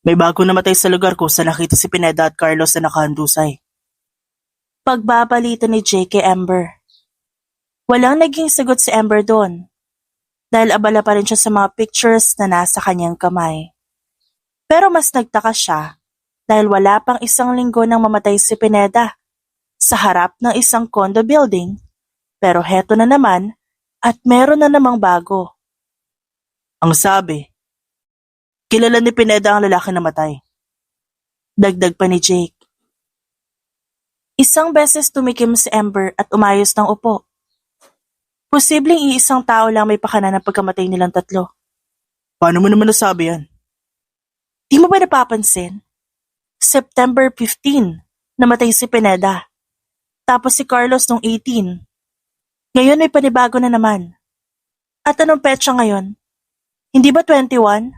May bago namatay sa lugar ko sa nakita si Pineda at Carlos na nakahandusay. Pagbabalita ni Jake kay Amber. Walang naging sagot si Amber doon dahil abala pa rin siya sa mga pictures na nasa kanyang kamay. Pero mas nagtaka siya dahil wala pang isang linggo nang mamatay si Pineda sa harap ng isang condo building, pero heto na naman at meron na namang bago. Ang sabi, kilala ni Pineda ang lalaki na matay. Dagdag pa ni Jake. Isang beses tumikim si Amber at umayos ng upo. Posibleng iisang tao lang may pakana ng pagkamatay nilang tatlo. Paano mo naman nasabi yan? Di mo ba napapansin? September 15, namatay si Pineda. Tapos si Carlos nung 18. Ngayon may panibago na naman. At anong petsa ngayon? Hindi ba 21?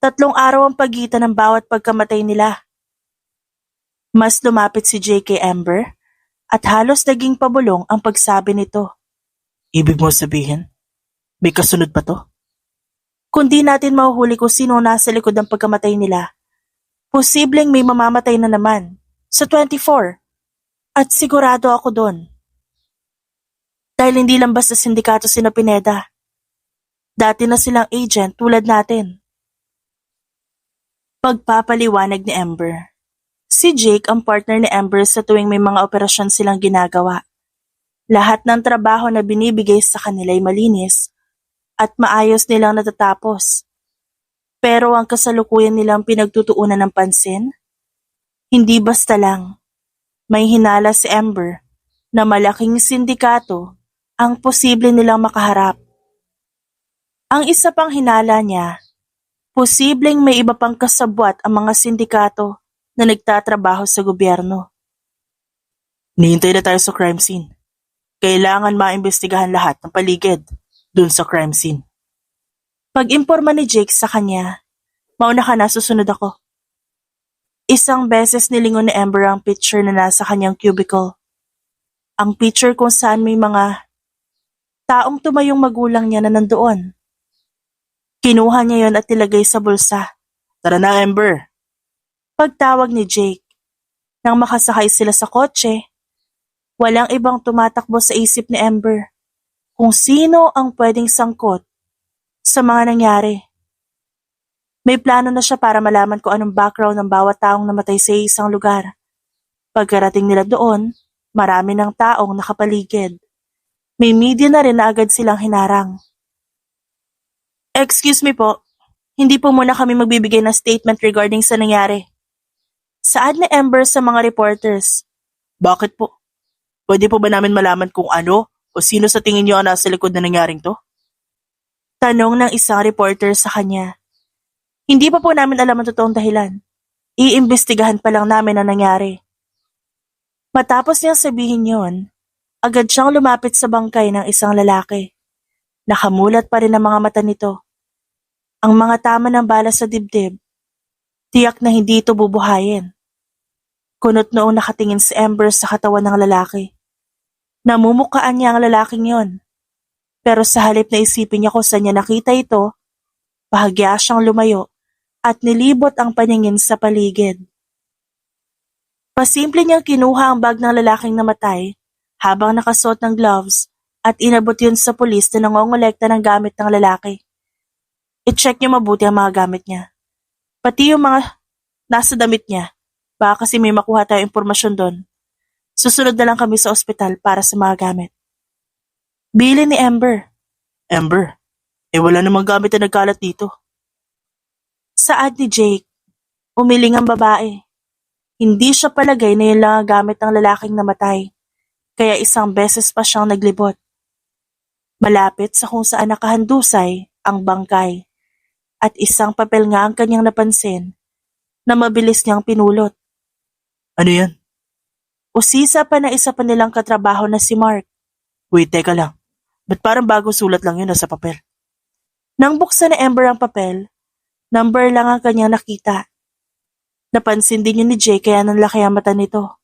3 araw ang pagitan ng bawat pagkamatay nila. Mas lumapit si J.K. Amber at halos naging pabulong ang pagsabi nito. Ibig mo sabihin, may kasunod pa to? Kung di natin mahuhuli kung sino nasa likod ng pagkamatay nila, posibleng may mamamatay na naman sa 24. At sigurado ako doon. Dahil hindi lang basta sindikato sina Pineda. Dati na silang agent tulad natin. Pagpapaliwanag ni Amber. Si Jake ang partner ni Amber sa tuwing may mga operasyon silang ginagawa. Lahat ng trabaho na binibigay sa kanila ay malinis at maayos nilang natatapos. Pero ang kasalukuyan nilang pinagtutuunan ng pansin, hindi basta lang. May hinala si Amber na malaking sindikato ang posible nilang makaharap. Ang isa pang hinala niya, posibleng may iba pang kasabwat ang mga sindikato na nagtatrabaho sa gobyerno. Nihintay na tayo sa crime scene. Kailangan maimbestigahan lahat ng paligid dun sa crime scene. Pag-imporma ni Jake sa kanya, mauna ka na, susunod ako. Isang beses nilingon ni Amber ang picture na nasa kanyang cubicle. Ang picture kung saan may mga taong tumayong magulang niya na nandoon. Kinuha niya yon at nilagay sa bulsa. Tara na, Amber. Pagtawag ni Jake. Nang makasakay sila sa kotse, walang ibang tumatakbo sa isip ni Amber kung sino ang pwedeng sangkot sa mga nangyari. May plano na siya para malaman kung anong background ng bawat taong namatay sa isang lugar. Pagkarating nila doon, marami ng taong nakapaligid. May media na rin na agad silang hinarang. Excuse me po, hindi po muna kami magbibigay ng statement regarding sa nangyari. Saad ni Amber sa mga reporters. Bakit po? Pwede po ba namin malaman kung ano o sino sa tingin niyo ang nasa likod na nangyaring to? Tanong ng isang reporter sa kanya. Hindi pa po namin alam ang totoong dahilan. Iimbestigahan pa lang namin ang nangyari. Matapos niyang sabihin yon, agad siyang lumapit sa bangkay ng isang lalaki. Nakamulat pa rin ang mga mata nito. Ang mga tama ng bala sa dibdib. Tiyak na hindi ito bubuhayin. Kunot noong nakatingin si Amber sa katawan ng lalaki. Namumukhaan niya ang lalaking yon. Pero sa halip na isipin niya kung saan niya nakita ito, bahagya siyang lumayo at nilibot ang paningin sa paligid. Pasimple niyang kinuha ang bag ng lalaking namatay habang nakasuot ng gloves at inabot yun sa pulis na nangongolekta ng gamit ng lalaki. I-check niyo mabuti ang mga gamit niya. Pati yung mga nasa damit niya, baka kasi may makuha tayong impormasyon doon. Susunod na lang kami sa ospital para sa mga gamit. Bili ni Amber. Amber, wala namang gamit na nagkalat dito. Saad ni Jake, umiling ang babae. Hindi siya palagay na yun lang ang gamit ng lalaking namatay, kaya isang beses pa siyang naglibot. Malapit sa kung saan nakahandusay ang bangkay, at isang papel nga ang kanyang napansin na mabilis niyang pinulot. Ano yan? Usisa pa na isa pa nilang katrabaho na si Mark. Wait, teka lang. Ba't parang bagong sulat lang yun nasa papel? Nang buksan ni Amber ang papel, number lang ang kanyang nakita. Napansin din yun ni Jay kaya nanlaki ang mata nito.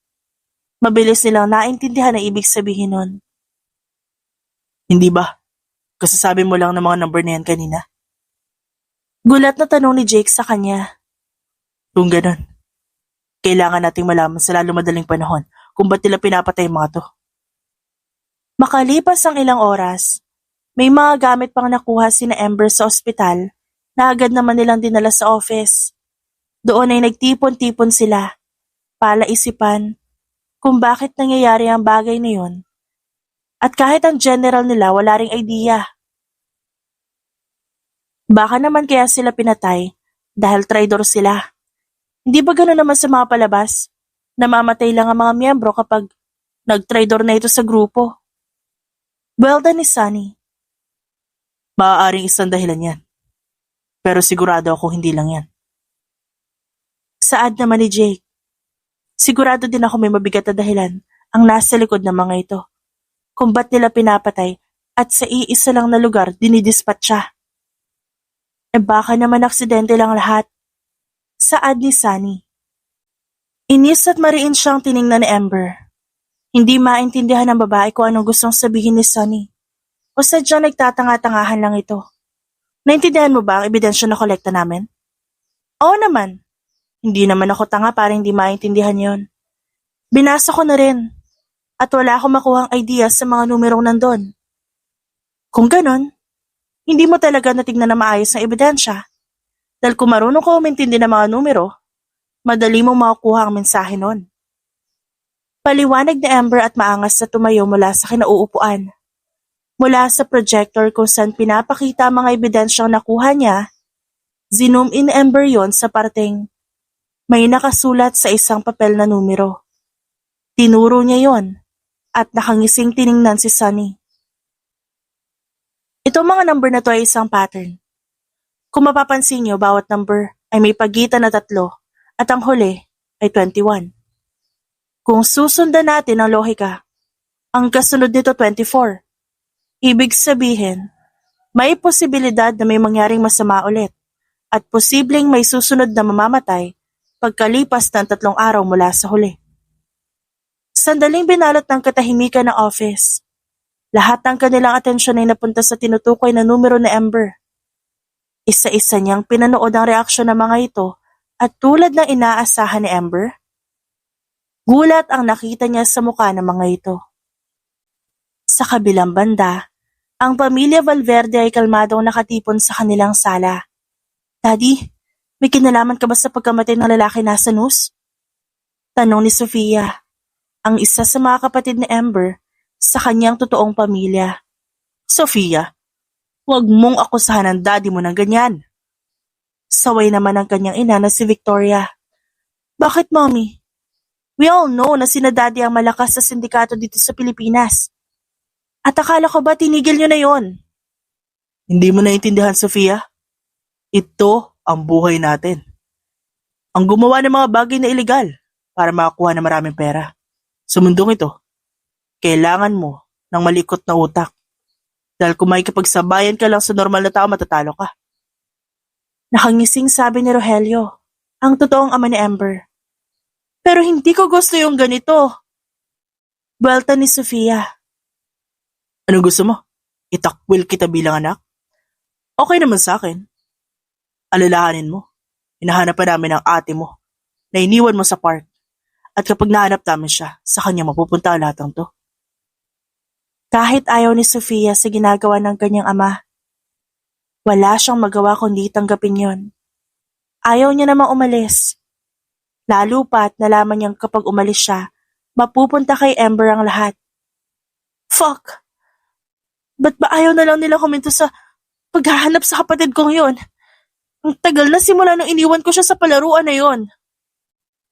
Mabilis nilang naintindihan ang ibig sabihin nun. Hindi ba? Kasasabi mo lang ng mga number na yan kanina? Gulat na tanong ni Jake sa kanya. Kung ganon, kailangan nating malaman sa lalo madaling panahon kung ba't nila pinapatay ang mga to. Makalipas ang ilang oras, may mga gamit pang nakuha sina Ember sa ospital na agad naman nilang dinala sa office. Doon ay nagtipon-tipon sila, palaisipan kung bakit nangyayari ang bagay na yun. At kahit ang general nila wala ring idea. Baka naman kaya sila pinatay dahil traidor sila. Hindi ba gano'n naman sa mga palabas? Namamatay lang ang mga miyembro kapag nag-traidor na ito sa grupo. Well done ni Sunny. Maaaring isang dahilan yan. Pero sigurado ako hindi lang yan. Saad naman ni Jake. Sigurado din ako may mabigat na dahilan ang nasa likod ng mga ito. Kung ba't nila pinapatay at sa iisa lang na lugar dinidispatcha. Baka naman aksidente lang lahat. Saad ni Sunny. Inis at mariin siyang tiningnan ni Ember. Hindi maintindihan ng babae kung anong gustong sabihin ni Sunny. O sadyang nagtatanga-tangahan lang ito. Naintindihan mo ba ang ebidensya na kolekta namin? Oo naman. Hindi naman ako tanga para hindi maintindihan yon. Binasa ko na rin. At wala akong makuhang idea sa mga numerong nandun. Kung ganon, hindi mo talaga natignan na maayos ang ebidensya. Dahil kung marunong ko umintindi ng mga numero, madali mong makukuha ang mensahe nun. Paliwanag ni Ember at maangas na tumayo mula sa kinauupuan. Mula sa projector kung saan pinapakita ang mga ebidensyang nakuha niya, zoom in Ember yon sa parteng may nakasulat sa isang papel na numero. Tinuro niya yon at nakangising tiningnan si Sunny. Itong mga number na to ay isang pattern. Kung mapapansin niyo, bawat number ay may pagitan na 3 at ang huli ay 21. Kung susundan natin ang lohika, ang kasunod nito 24. Ibig sabihin, may posibilidad na may mangyaring masama ulit at posibleng may susunod na mamamatay pagkalipas ng 3 araw mula sa huli. Sandaling binalot ng katahimikan ng office. Lahat ng kanilang atensyon ay napunta sa tinutukoy na numero ni Ember. Isa-isa niyang pinanood ang reaksyon ng mga ito at tulad ng inaasahan ni Ember, gulat ang nakita niya sa mukha ng mga ito. Sa kabilang banda, ang pamilya Valverde ay kalmadong nakatipon sa kanilang sala. Daddy, may kinalaman ka ba sa pagkamatay ng lalaki nasa news? Tanong ni Sofia, ang isa sa mga kapatid ni Ember sa kanyang totoong pamilya. Sofia, huwag mong akusahan ng daddy mo ng ganyan. Saway naman ang kanyang ina na si Victoria. Bakit, Mommy? We all know na sina daddy ang malakas sa sindikato dito sa Pilipinas. At akala ko ba tinigil nyo na yon? Hindi mo naiintindihan, Sofia? Ito ang buhay natin. Ang gumawa ng mga bagay na iligal para makakuha ng maraming pera. Sa mundong ito, kailangan mo ng malikot na utak. Dahil kung may kapagsabayan ka lang sa normal na tao, matatalo ka. Nakangising sabi ni Rogelio, ang totoong ama ni Ember. Pero hindi ko gusto yung ganito. Buwelta ni Sofia. Anong gusto mo? Itakwil kita bilang anak? Okay naman sa akin. Alalahanin mo, hinahanap pa namin ang ate mo na iniwan mo sa park. At kapag nahanap namin siya, sa kanya mapupunta ang lahat ng to. Kahit ayaw ni Sofia sa ginagawa ng kanyang ama, wala siyang magawa kundi tanggapin yon. Ayaw niya namang umalis. Lalo pa't nalaman niyang kapag umalis siya, mapupunta kay Ember ang lahat. Fuck! Ba't ba ayaw na lang nila kuminto sa paghahanap sa kapatid kong yon? Ang tagal na simula nung iniwan ko siya sa palaruan na yon.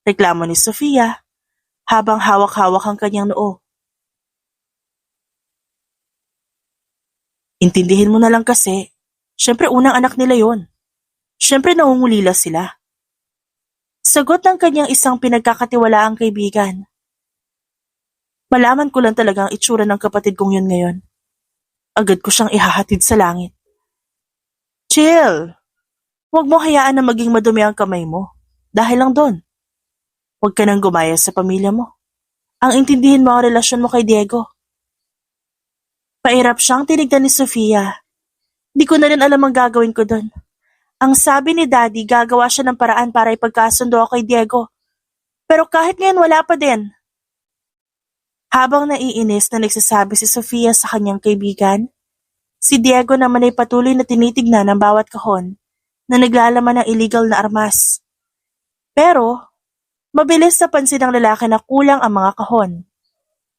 Reklamo ni Sofia habang hawak-hawak ang kanyang noo. Intindihin mo na lang kasi, syempre unang anak nila yon. Syempre nangungulila sila. Sagot ng kanyang isang pinagkakatiwalaang kaibigan. Malaman ko lang talaga ang itsura ng kapatid kong yun ngayon. Agad ko siyang ihahatid sa langit. Chill! Huwag mo hayaan na maging madumi ang kamay mo. Dahil lang doon. Huwag ka nang gumaya sa pamilya mo. Ang intindihin mo ang relasyon mo kay Diego. Pairap siyang tinignan ni Sofia. Di ko na rin alam ang gagawin ko doon. Ang sabi ni Daddy, gagawa siya ng paraan para ipagkasundo ako kay Diego. Pero kahit ngayon wala pa din. Habang naiinis na nagsasabi si Sofia sa kanyang kaibigan, si Diego naman ay patuloy na tinitignan ang bawat kahon na naglalaman ng illegal na armas. Pero, mabilis na pansin ng lalaki na kulang ang mga kahon.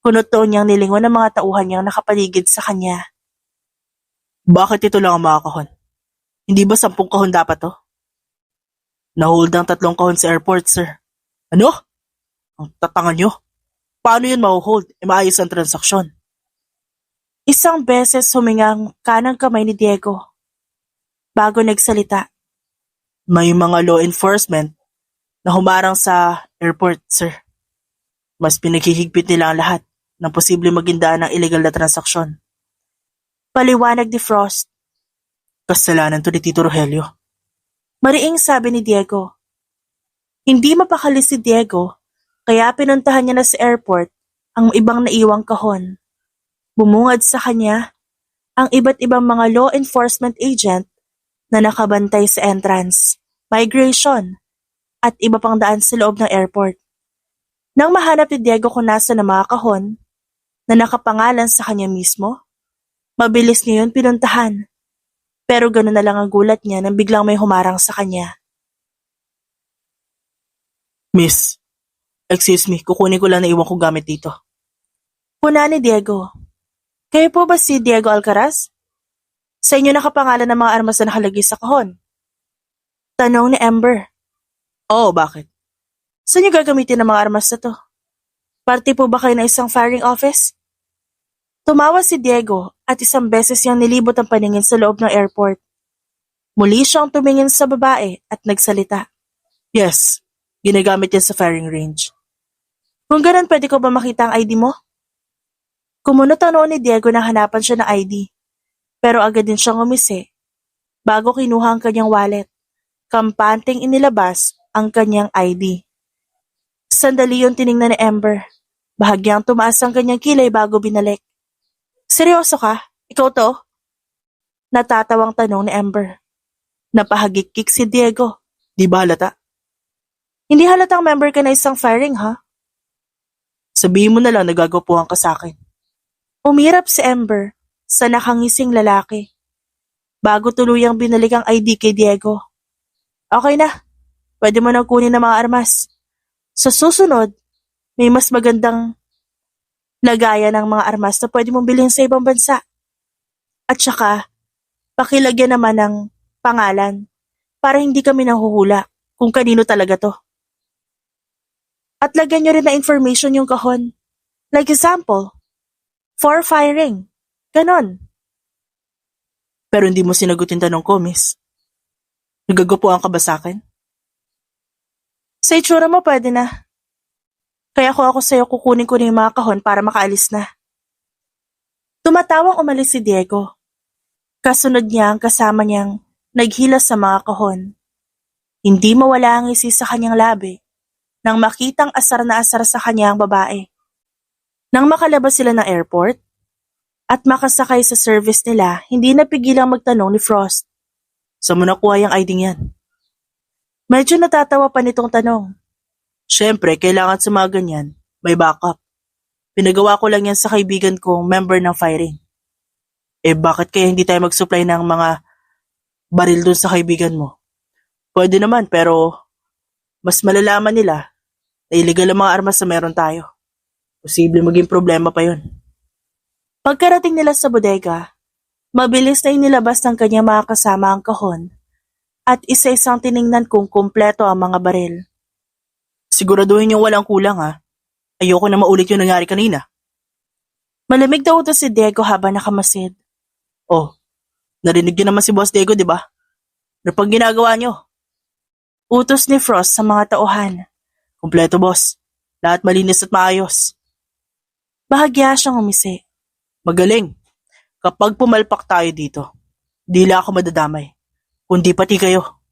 Kunot-toon niyang nilingon ang mga tauhan niyang nakapaligid sa kanya. Bakit ito lang ang mga kahon? Hindi ba 10 kahon dapat to? Nahold ang 3 kahon sa airport, sir. Ano? Ang tatangan nyo? Paano yun mahuhold? Maayos ang transaksyon. Isang beses humingang kanang kamay ni Diego. Bago nagsalita. May mga law enforcement na humarang sa airport, sir. Mas pinaghihigpit nila ang lahat ng posible maging daan ng illegal na transaksyon. Paliwanag ni Frost. Kasalanan to ni Tito Rogelio. Mariing sabi ni Diego. Hindi mapakali si Diego, kaya pinuntahan niya na sa airport ang ibang naiwang kahon. Bumungad sa kanya ang iba't ibang mga law enforcement agent na nakabantay sa entrance, migration, at iba pang daan sa loob ng airport. Nang mahanap ni Diego kung nasa na mga kahon na nakapangalan sa kanya mismo, mabilis niya yun pinuntahan. Pero gano'n na lang ang gulat niya nang biglang may humarang sa kanya. Miss, excuse me, kukunin ko lang na iwan kong gamit dito. Puna ni Diego. Kayo po ba si Diego Alcaraz? Sa inyo nakapangalan ng mga armas na nakalagay sa kahon? Tanong ni Amber. Oo, bakit? Saan niyo gagamitin ang mga armas na to? Parte po ba kayo ng isang firing office? Tumawa si Diego at isang beses niyang nilibot ang paningin sa loob ng airport. Muli siyang tumingin sa babae at nagsalita. Yes, ginagamit yan sa firing range. Kung ganun, pwede ko ba makita ang ID mo? Kumunot ang noo ni Diego na hanapan siya ng ID. Pero agad din siyang umisi. Bago kinuha ang kanyang wallet, kampanteng inilabas ang kanyang ID. Sandali yung tiningnan ni Amber. Bahagyang tumaas ang kanyang kilay bago binalik. Seryoso ka? Ikaw to? Natatawang tanong ni Amber. Napahagikik si Diego. Di ba halata? Hindi halatang member ka na isang firing, ha? Sabihin mo na lang nagagapuhan ka sa akin. Umirap si Amber sa nakangising lalaki. Bago tuluyang binalik ang ID kay Diego. Okay na. Pwede mo nang kunin ang mga armas. Sa susunod, may mas magandang lagayan ng mga armas na pwede mong bilhin sa ibang bansa. At saka, pakilagyan naman ng pangalan para hindi kami nahuhula kung kanino talaga to. At lagyan nyo rin na information yung kahon. Like example, for firing. Ganon. Pero hindi mo sinagot yung tanong ko, miss. Nagagapuhan ka ba sa akin? Sa itsura mo pwede na. Kaya ako sa'yo kukunin ko na yung mga kahon para makaalis na. Tumatawang umalis si Diego. Kasunod niya ang kasama niyang naghilas sa mga kahon. Hindi mawala ang ngisi sa kanyang labi nang makitang asar na asar sa kanya ang babae. Nang makalabas sila ng airport at makasakay sa service nila, hindi napigilang magtanong ni Frost. Saan mo nakuha yung ID niyan? Medyo natatawa pa nitong tanong. Siyempre, kailangan sa mga ganyan, may backup. Pinagawa ko lang yan sa kaibigan kong member ng firing. Bakit kaya hindi tayo mag-supply ng mga baril dun sa kaibigan mo? Pwede naman, pero mas malalaman nila na illegal ang mga armas na meron tayo. Posible maging problema pa yun. Pagkarating nila sa bodega, mabilis na inilabas ng kanyang mga kasama ang kahon at isa-isang tiningnan kung kumpleto ang mga baril. Siguraduhin yung walang kulang, ha. Ayoko na maulit yung nangyari kanina. Malamig daw ito si Diego habang nakamasid. Oh, narinig niyo naman si Boss Diego, di ba? Ano pang ginagawa niyo? Utos ni Frost sa mga tauhan. Kumpleto, boss. Lahat malinis at maayos. Bahagya siyang umisi. Magaling. Kapag pumalpak tayo dito, di lang ako madadamay. Kundi pati kayo.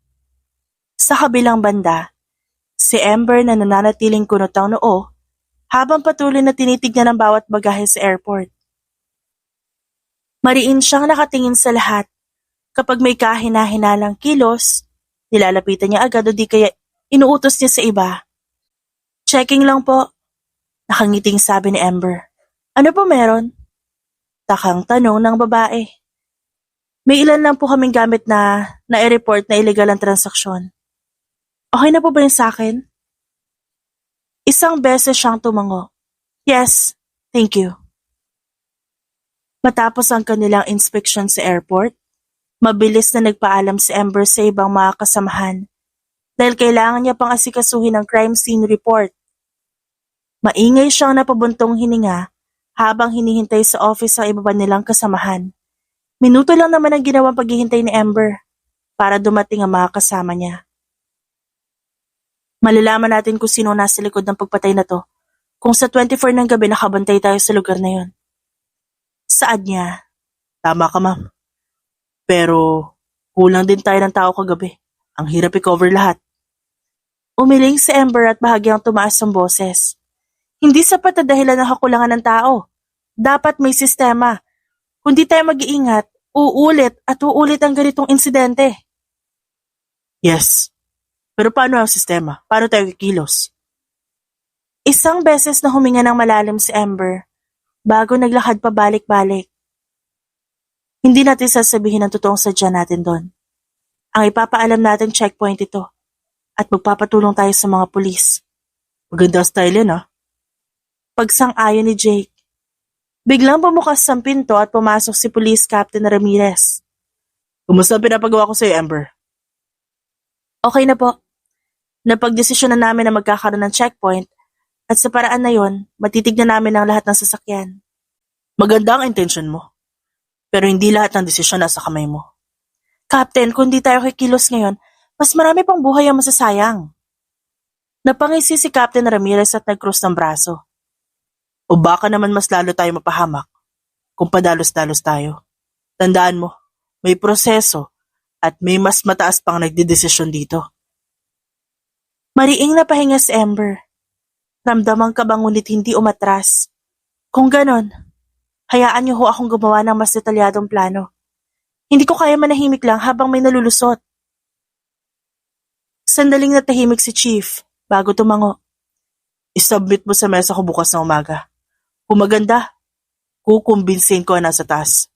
Sa kabilang banda, si Amber na nananatiling kunot ang noo habang patuloy na tinitignan ang bawat bagahe sa airport. Mariin siyang nakatingin sa lahat Kapag may kahina-hinalang kilos, nilalapitan niya agad o di kaya inuutos niya sa iba. Checking lang po, nakangiting sabi ni Amber. Ano po meron? Takang tanong ng babae. May ilan lang po kaming gamit na nai-report na illegal ang transaksyon. Okay na po ba yun sa akin? Isang beses siyang tumango. Yes, thank you. Matapos ang kanilang inspection sa airport, mabilis na nagpaalam si Amber sa ibang mga kasamahan dahil kailangan niya pang asikasuhin ang crime scene report. Maingay siyang napabuntong hininga habang hinihintay sa office ang iba pa nilang kasamahan. Minuto lang naman ang ginawang paghihintay ni Amber para dumating ang mga kasama niya. Malalaman natin kung sino nasa likod ng pagpatay na to kung sa 24 ng gabi nakabantay tayo sa lugar na yon. Saad niya? Tama ka, ma'am. Pero kulang din tayo ng tao kagabi. Ang hirap i-cover lahat. Umiling si Amber at bahagyang tumaas ang boses. Hindi sapat na dahilan ng kakulangan ng tao. Dapat may sistema. Kung di tayo mag-iingat, uulit at uulit ang ganitong insidente. Yes. Pero paano ang sistema? Paano tayo kikilos? Isang beses na huminga ng malalim si Amber bago naglakad pa balik-balik. Hindi natin sasabihin ang totoong sadya natin doon. Ang ipapaalam natin checkpoint ito at magpapatulong tayo sa mga pulis. Maganda style yan, ah. Pagsang-ayon ni Jake. Biglang bumukas ang pinto at pumasok si Police Captain Ramirez. Kumusta ang pinapagawa ko sa'yo, Amber? Okay na po. Napagdesisyon na namin na magkakaroon ng checkpoint at sa paraan na yon, matitignan namin ang lahat ng sasakyan. Maganda ang intention mo. Pero hindi lahat ng desisyon nasa kamay mo. Captain, kung di tayo kikilos ngayon, mas marami pang buhay ang masasayang. Napangisi si Captain Ramirez at nag-cross ng braso. O baka naman mas lalo tayo mapahamak kung padalos-dalos tayo. Tandaan mo, may proseso at may mas mataas pang nagdedesisyon dito. Mariing napahinga si Amber. Ramdamang kabang ngunit hindi umatras. Kung ganon, hayaan niyo ho akong gumawa ng mas detalyadong plano. Hindi ko kaya manahimik lang habang may nalulusot. Sandaling natahimik si Chief bago tumango. I-submit mo sa mesa ko bukas na umaga. Kung maganda, kukumbinsin ko na nasa taas.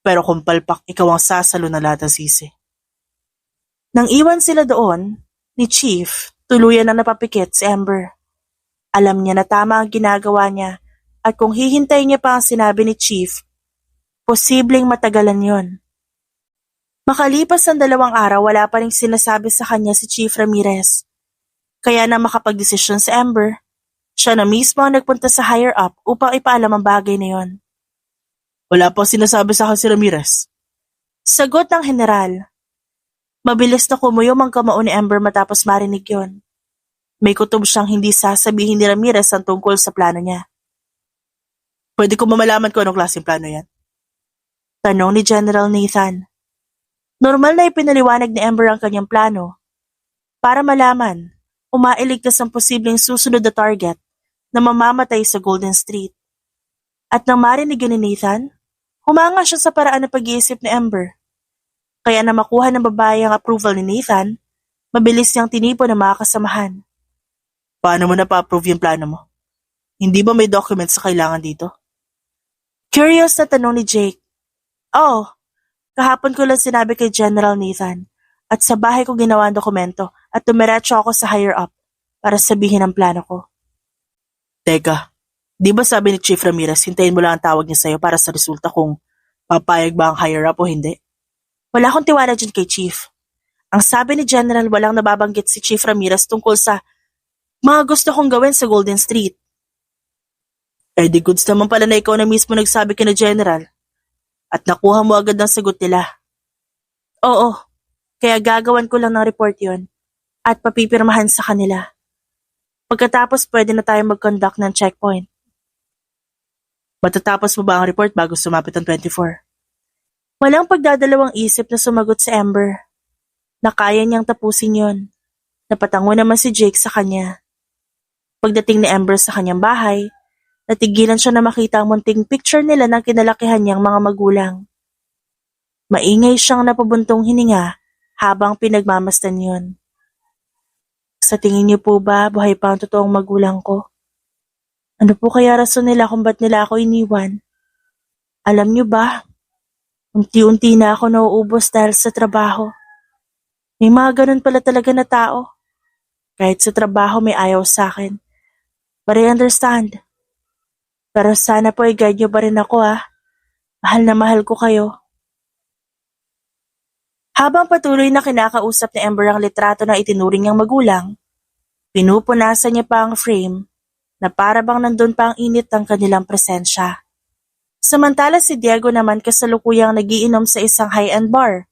Pero kung palpak, ikaw ang sasalo na lahat ng sisi. Nang iwan sila doon, ni Chief, tuluyan na napapikit si Amber. Alam niya na tama ang ginagawa niya at kung hihintay niya pa ang sinabi ni Chief, posibleng matagalan yon. Makalipas ang 2 araw, wala pa ring sinasabi sa kanya si Chief Ramirez. Kaya na makapagdesisyon si Amber, siya na mismo ang nagpunta sa higher up upang ipaalam ang bagay na yon. Wala pa sinasabi sa akin si Ramirez. Sagot ng general. Mabilis na kumuyom ang kamao ni Amber matapos marinig yon. May kutob siyang hindi sasabihin ni Ramirez ang tungkol sa plano niya. Pwede ko mamalaman kung anong klaseng plano yan? Tanong ni General Nathan. Normal na ipinaliwanag ni Amber ang kanyang plano. Para malaman, umailigtas ang posibleng susunod na target na mamamatay sa Golden Street. At nang marinig yun ni Nathan, humanga siya sa paraan ng pag-iisip ni Amber. Kaya na makuha ng babae ang approval ni Nathan, mabilis niyang tinipon ang mga kasamahan. Paano mo na-approve yung plano mo? Hindi ba may documents sa kailangan dito? Curious na tanong ni Jake. Oo, kahapon ko lang sinabi kay General Nathan at sa bahay ko ginawa ang dokumento at tumiretso ako sa higher up para sabihin ang plano ko. Teka, di ba sabi ni Chief Ramirez hintayin mo lang ang tawag niya sa'yo para sa resulta kung papayag ba ang higher up o hindi? Wala akong tiwala dyan kay Chief. Ang sabi ni General walang nababanggit si Chief Ramirez tungkol sa mga gusto kong gawin sa Golden Street. Eh di goods naman pala na ikaw na mismo nagsabi kina General at nakuha mo agad ang sagot nila. Oo, kaya gagawan ko lang ng report yon at papipirmahan sa kanila. Pagkatapos pwede na tayo mag-conduct ng checkpoint. Matatapos mo ba ang report bago sumapit ang 24? Walang pagdadalawang isip na sumagot si Amber. Na kaya niyang tapusin yon. Napatango naman si Jake sa kanya. Pagdating ni Amber sa kanyang bahay, natigilan siya na makita ang munting picture nila ng kinalakihan niyang mga magulang. Maingay siyang napabuntong hininga habang pinagmamasdan yun. Sa tingin niyo po ba buhay pa ang totoong magulang ko? Ano po kaya rason nila kung ba't nila ako iniwan? Alam niyo ba, unti-unti na ako nauubos dahil sa trabaho. May mga ganun pala talaga na tao. Kahit sa trabaho may ayaw sa akin. But I understand. Pero sana po i-guide niyo pa rin ako Mahal na mahal ko kayo. Habang patuloy na kinakausap ni Ember ang litrato na itinuring niyang magulang, pinupunasan niya pa ang frame na para bang nandun pa ang init ng kanilang presensya. Samantala si Diego naman kasalukuyang nagiinom sa isang high-end bar.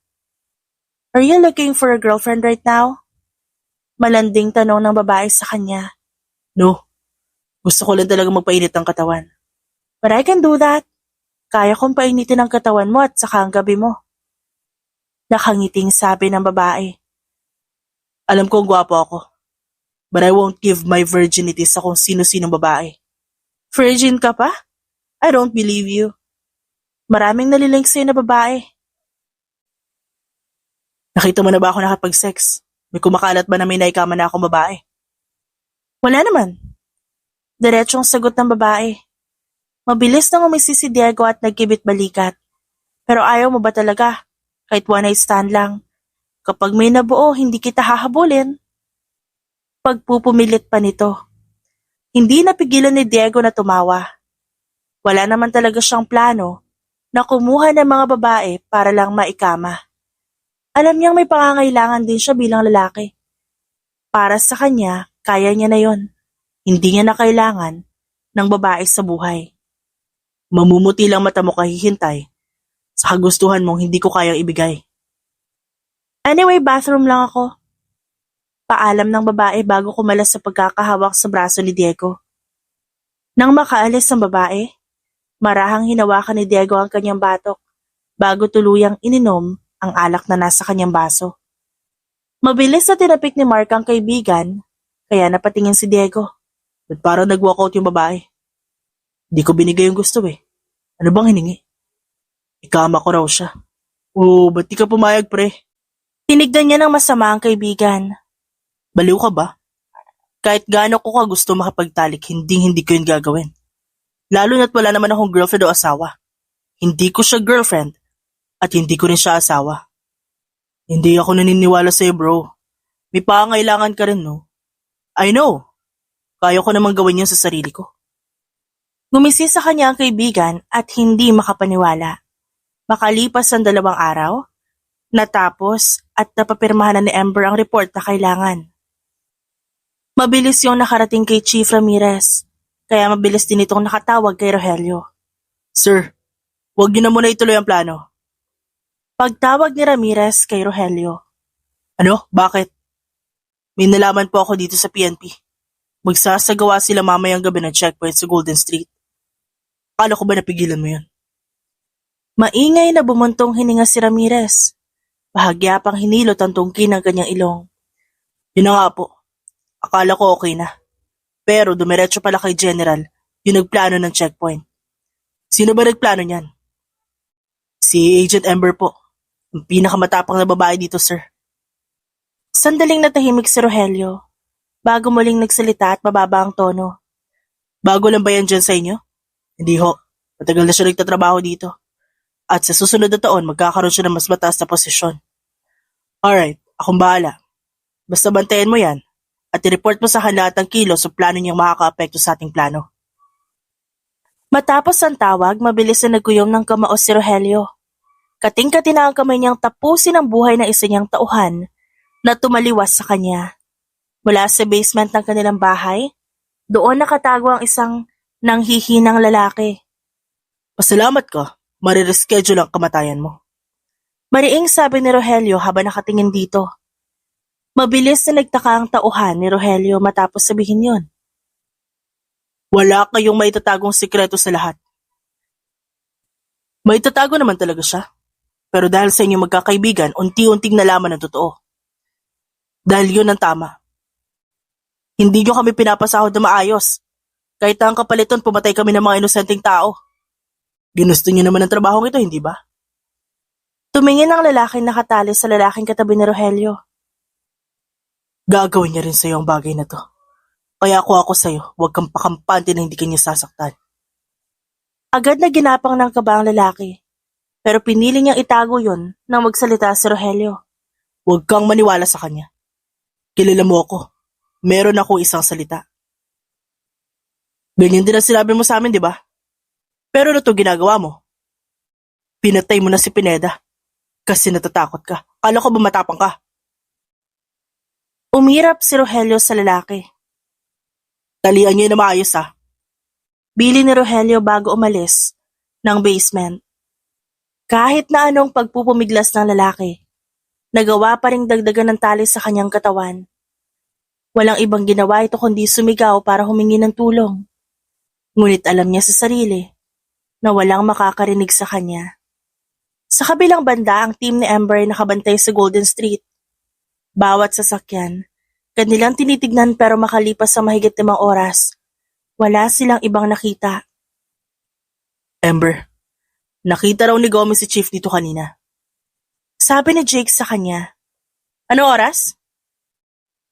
Are you looking for a girlfriend right now? Malanding tanong ng babae sa kanya. No, gusto ko lang talaga magpainit ng katawan. But I can do that. Kaya kong painitin ang katawan mo at saka ang gabi mo. Nakangiting sabi ng babae. Alam kong gwapo ako, but I won't give my virginity sa kung sino-sinong babae. Virgin ka pa? I don't believe you. Maraming nalilink sa'yo na babae. Nakita mo na ba ako nakapag-sex? May kumakalat ba na may naikama na akong babae? Wala naman. Diretsong sagot ng babae. Mabilis nang umisi si Diego at nagkibit-balikat. Pero ayaw mo ba talaga? Kahit one night stand lang. Kapag may nabuo, hindi kita hahabulin. Pagpupumilit pa nito. Hindi napigilan ni Diego na tumawa. Wala naman talaga siyang plano na kumuha ng mga babae para lang maikama. Alam niyang may pangangailangan din siya bilang lalaki. Para sa kanya, kaya niya na yon. Hindi niya na kailangan ng babae sa buhay. Mamumuti lang mata mo kahihintay sa kagustuhan mong hindi ko kayang ibigay. Anyway, bathroom lang ako. Paalam ng babae bago kumalas sa pagkakahawak sa braso ni Diego. Nang makaalis ang babae, marahang hinawakan ni Diego ang kanyang batok bago tuluyang ininom ang alak na nasa kanyang baso. Mabilis na tinapik ni Mark ang kaibigan, kaya napatingin si Diego. Ba't parang nag-walkout yung babae? Di ko binigay yung gusto eh. Ano bang hiningi? Ikama ko raw siya. Oh, ba't di ka pumayag pre? Tinignan niya ng masama ang kaibigan. Baliw ka ba? Kahit gaano ko ka gusto makapagtalik, hindi ko yun gagawin. Lalo na't wala naman akong girlfriend o asawa. Hindi ko siya girlfriend at hindi ko rin siya asawa. Hindi ako naniniwala sa'yo bro. May pangangailangan ka rin no? I know. Kaya ko namang gawin yun sa sarili ko. Ngumisi sa kanya ang kaibigan at hindi makapaniwala. Makalipas ang 2 araw, natapos at napapirmahan na ni Ember ang report na kailangan. Mabilis yung nakarating kay Chief Ramirez, kaya mabilis din itong nakatawag kay Rogelio. Sir, huwag niyo na muna ituloy ang plano. Pagtawag ni Ramirez kay Rogelio. Ano? Bakit? May nalaman po ako dito sa PNP. Magsasagawa sila mamayang gabi ng checkpoint sa Golden Street. Akala ko ba napigilan mo yun? Maingay na bumuntong hininga si Ramirez. Bahagya pang hinilot ang tungki ng kanyang ilong. Yun na nga po. Akala ko okay na. Pero dumiretso pala kay General yung nagplano ng checkpoint. Sino ba nagplano niyan? Si Agent Ember po. Ang pinakamatapang na babae dito, sir. Sandaling natahimik si Rogelio, bago muling nagsalita at mababa ang tono. Bago lang ba yan dyan sa inyo? Hindi ho. Matagal na siya nagtatrabaho dito. At sa susunod na taon, magkakaroon siya ng mas mataas na posisyon. Alright, akong bahala. Basta bantayan mo yan at i-report mo sa akin lahat ng kilos o plano niyang makaka-apekto sa ating plano. Matapos ang tawag, mabilis na naguyom ng kamao si Rogelio. Kating-kati na ang kamay niyang tapusin ang buhay ng isa niyang tauhan na tumaliwas sa kanya. Mula sa basement ng kanilang bahay, doon nakatago ang isang nanghihinang lalaki. Pasalamat ka, marireschedule ang kamatayan mo. Mariing sabi ni Rogelio habang nakatingin dito. Mabilis na nagtaka ang tauhan ni Rogelio matapos sabihin yon. Wala kayong maitatagong sikreto sa lahat. Maitatago naman talaga siya. Pero dahil sa inyong magkakaibigan, unti-unting nalaman ang totoo. Dahil yun ang tama. Hindi nyo kami pinapasahod na maayos. Kahit ang kapaliton, pumatay kami ng mga inosenteng tao. Ginusto nyo naman ang trabahong ito, hindi ba? Tumingin ang lalaking nakatali sa lalaking katabi ni Rogelio. Gagawin niya rin sa'yo ang bagay na to. Kaya ako sa'yo, huwag kang pakampante na hindi kanya sasaktan. Agad na ginapang ng kaba ang lalaki, pero pinili niyang itago yun nang magsalita si Rogelio. Huwag kang maniwala sa kanya. Kilala mo ako. Meron ako isang salita. Ganyan din ang sinabi mo sa amin, di ba? Pero ano to ginagawa mo? Pinatay mo na si Pineda. Kasi natatakot ka. Kala ko ba matapang ka? Umirap si Rogelio sa lalaki. Talian niyo na maayos ha. Bili ni Rogelio bago umalis ng basement. Kahit na anong pagpupumiglas ng lalaki, nagawa pa ring dagdagan ng tali sa kanyang katawan. Walang ibang ginawa ito kundi sumigaw para humingi ng tulong. Ngunit alam niya sa sarili na walang makakarinig sa kanya. Sa kabilang banda, ang team ni Amber ay nakabantay sa Golden Street. Bawat sasakyan, kanilang tinitignan pero makalipas sa mahigit 5 oras, wala silang ibang nakita. Amber, nakita raw ni Gomez si Chief dito kanina. Sabi ni Jake sa kanya. Ano oras?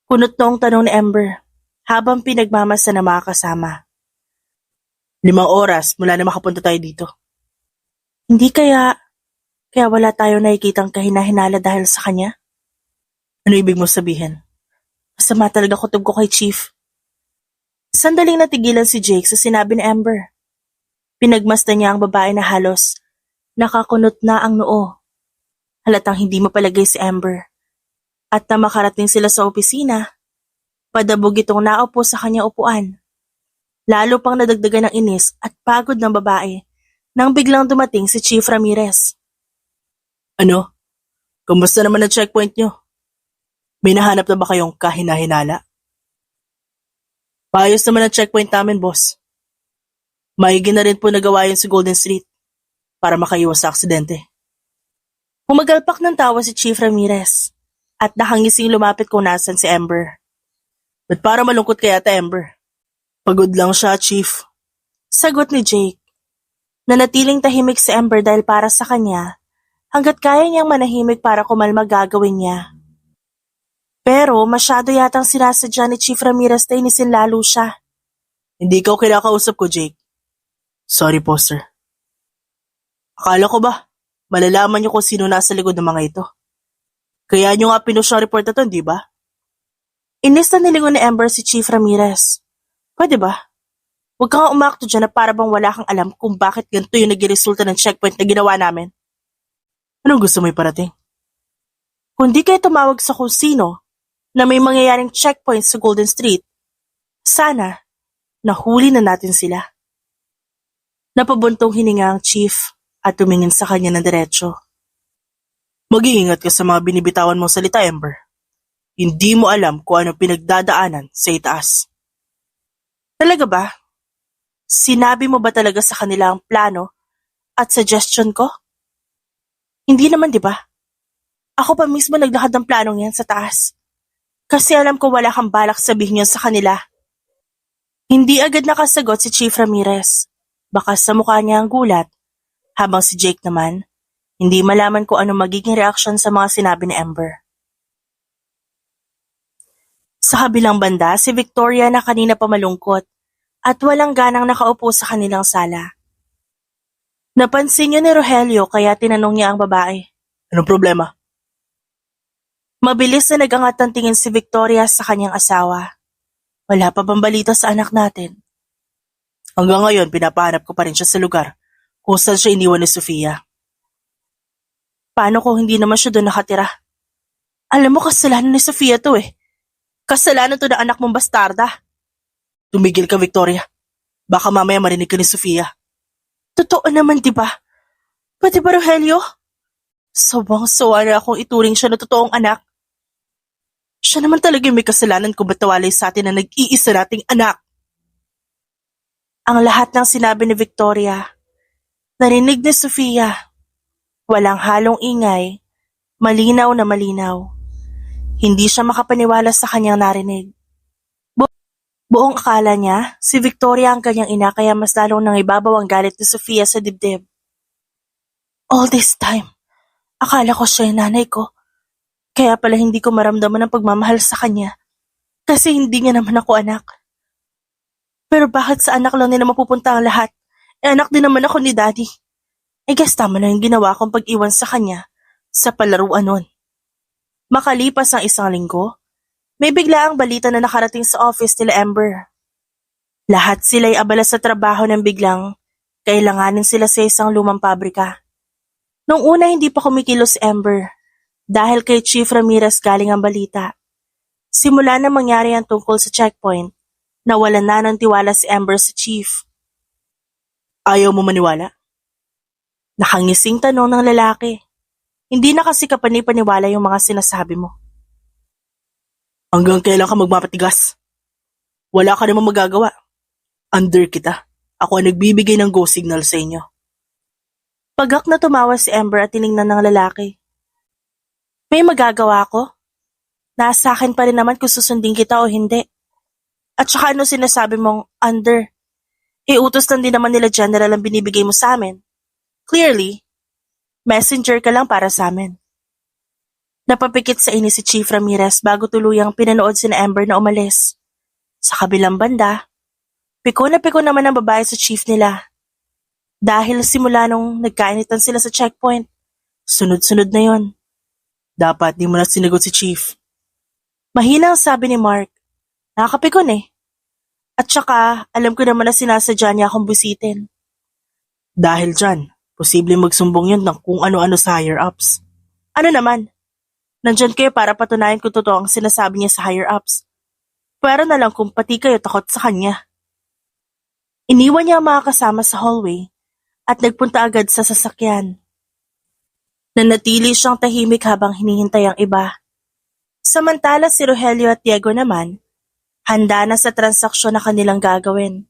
Kunot noong tanong ni Amber habang pinagmamasa na mga kasama. 5 oras mula na makapunta tayo dito. Hindi kaya wala tayo nakikitang kahinahinala dahil sa kanya? Ano ibig mo sabihin? Masama talaga kutob ko kay Chief. Sandaling natigilan si Jake sa sinabi ni Amber. Pinagmasdan niya ang babae na halos nakakunot na ang noo. Halatang hindi mapalagay si Amber. At na makarating sila sa opisina, padabog itong naupo sa kanyang upuan. Lalo pang nadagdagan ng inis at pagod ng babae nang biglang dumating si Chief Ramirez. Ano? Kumusta naman ang checkpoint nyo? May nahanap na ba kayong kahinahinala? Paayos naman ang checkpoint namin, boss. Maigi na rin po nagawa yun sa Golden Street para makaiwas sa aksidente. Humagalpak ng tawa si Chief Ramirez at nakangising lumapit kung nasan si Amber. Ba't para malungkot kaya ta, Amber? Pagod lang siya, Chief. Sagot ni Jake. Nanatiling tahimik si Amber dahil para sa kanya, hanggat kaya niyang manahimik para kumalma gagawin niya. Pero masyado yatang sinasadya ni Chief Ramirez na inisin lalo siya. Hindi ikaw kinakausap ko, Jake. Sorry po, sir. Akala ko ba, malalaman niyo kung sino nasa likod ng mga ito. Kaya niyo nga pinush ang report na to, di ba? Inis na nilingon ni Amber si Chief Ramirez. Pwede ba? Huwag kang umakto dyan na para bang wala kang alam kung bakit ganito yung nagresulta ng checkpoint na ginawa namin. Anong gusto mo iparating? Kung di kayo tumawag sa kung sino na may mangyayaring checkpoint sa Golden Street, sana nahuli na natin sila. Napabuntong hininga ang chief at tumingin sa kanya ng diretso. Mag-iingat ka sa mga binibitawan mong salita, Amber. Hindi mo alam kung ano pinagdadaanan sa itaas. Talaga ba? Sinabi mo ba talaga sa kanila ang plano at suggestion ko? Hindi naman, di ba? Ako pa mismo naglakad ng planong yan sa taas. Kasi alam ko wala kang balak sabihin yun sa kanila. Hindi agad nakasagot si Chief Ramirez. Baka sa mukha niya ang gulat, habang si Jake naman, hindi malaman kung ano magiging reaksyon sa mga sinabi ni Amber. Sa kabilang banda, si Victoria na kanina pa malungkot at walang ganang nakaupo sa kanilang sala. Napansin niya ni Rogelio kaya tinanong niya ang babae. Anong problema? Mabilis na nagangat ang tingin si Victoria sa kanyang asawa. Wala pa bang balita sa anak natin? Hanggang ngayon, pinapahanap ko pa rin siya sa lugar kung saan siya iniwan ni Sofia. Paano kung hindi naman siya doon nakatira? Alam mo, kasalanan ni Sofia to eh. Kasalanan to ng anak mong bastarda. Tumigil ka, Victoria. Baka mamaya marinig ka ni Sofia. Totoo naman, di ba? Pati ba, Rogelio? Sawang-sawa na akong ituring siya na totoong anak. Siya naman talaga yung may kasalanan kung ba't nawalay sa atin na nag-iisa nating anak. Ang lahat ng sinabi ni Victoria, narinig ni Sofia. Walang halong ingay, malinaw na malinaw. Hindi siya makapaniwala sa kanyang narinig. Buong akala niya, si Victoria ang kanyang ina kaya mas lalong nangibabaw ang galit ni Sofia sa dibdib. All this time, Akala ko siya yung nanay ko. Kaya pala hindi ko maramdaman ang pagmamahal sa kanya. Kasi hindi niya naman ako anak. Pero bakit sa anak lang nila mapupunta ang lahat? Anak din naman ako ni Daddy. I guess tama na yung ginawa kong pag-iwan sa kanya sa palaruan nun. Makalipas ang isang linggo, may bigla ang balita na nakarating sa office nila Amber. Lahat sila'y abala sa trabaho ng biglang kailanganin sila sa isang lumang pabrika. Nung una hindi pa kumikilos si Amber dahil kay Chief Ramirez galing ang balita. Simula na mangyari ang tungkol sa checkpoint, nawalan na ng tiwala si Amber sa Chief. Ayaw mo maniwala? Nakangising tanong ng lalaki. Hindi na kasi kapani-paniwala yung mga sinasabi mo. Hanggang kailan ka magmapatigas? Wala ka namang magagawa. Under kita. Ako ang nagbibigay ng go signal sa inyo. Pagak na tumawa si Amber at tiningnan ng lalaki. May magagawa ko? Nasa akin pa rin naman kung susundin kita o hindi. At saka ano sinasabi mong under? Utos lang din naman nila General ang binibigay mo sa amin. Clearly, messenger ka lang para sa amin. Napapikit sa inis si Chief Ramirez bago tuluyang pinanood si Amber na umalis. Sa kabilang banda, piko na piko naman ang babae sa chief nila. Dahil simula nung nagkainitan sila sa checkpoint, sunod-sunod na yon. Dapat di mo na sinagot si Chief. Mahina ang sabi ni Mark. Nakakapikon eh. At saka, alam ko naman na sinasadya niya akong busitin. Dahil dyan, posible magsumbong yun ng kung ano-ano sa higher-ups. Ano naman? Nandyan kayo para patunayan kung totoo ang sinasabi niya sa higher-ups. Pero na lang kung pati kayo takot sa kanya. Iniwan niya ang mga kasama sa hallway at nagpunta agad sa sasakyan. Nanatili siyang tahimik habang hinihintay ang iba. Samantala si Rogelio at Diego naman, handa na sa transaksyon na kanilang gagawin.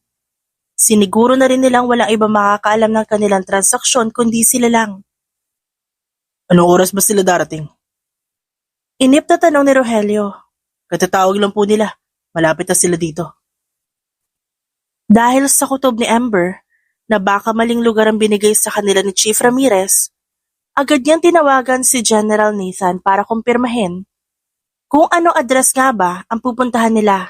Siniguro na rin nilang walang iba makakaalam ng kanilang transaksyon kundi sila lang. Anong oras ba sila darating? Inip na tanong ni Rogelio. Katatawag lang po nila. Malapit na sila dito. Dahil sa kutob ni Amber na baka maling lugar ang binigay sa kanila ni Chief Ramirez, agad niyang tinawagan si General Nathan para kumpirmahin kung ano address nga ba ang pupuntahan nila.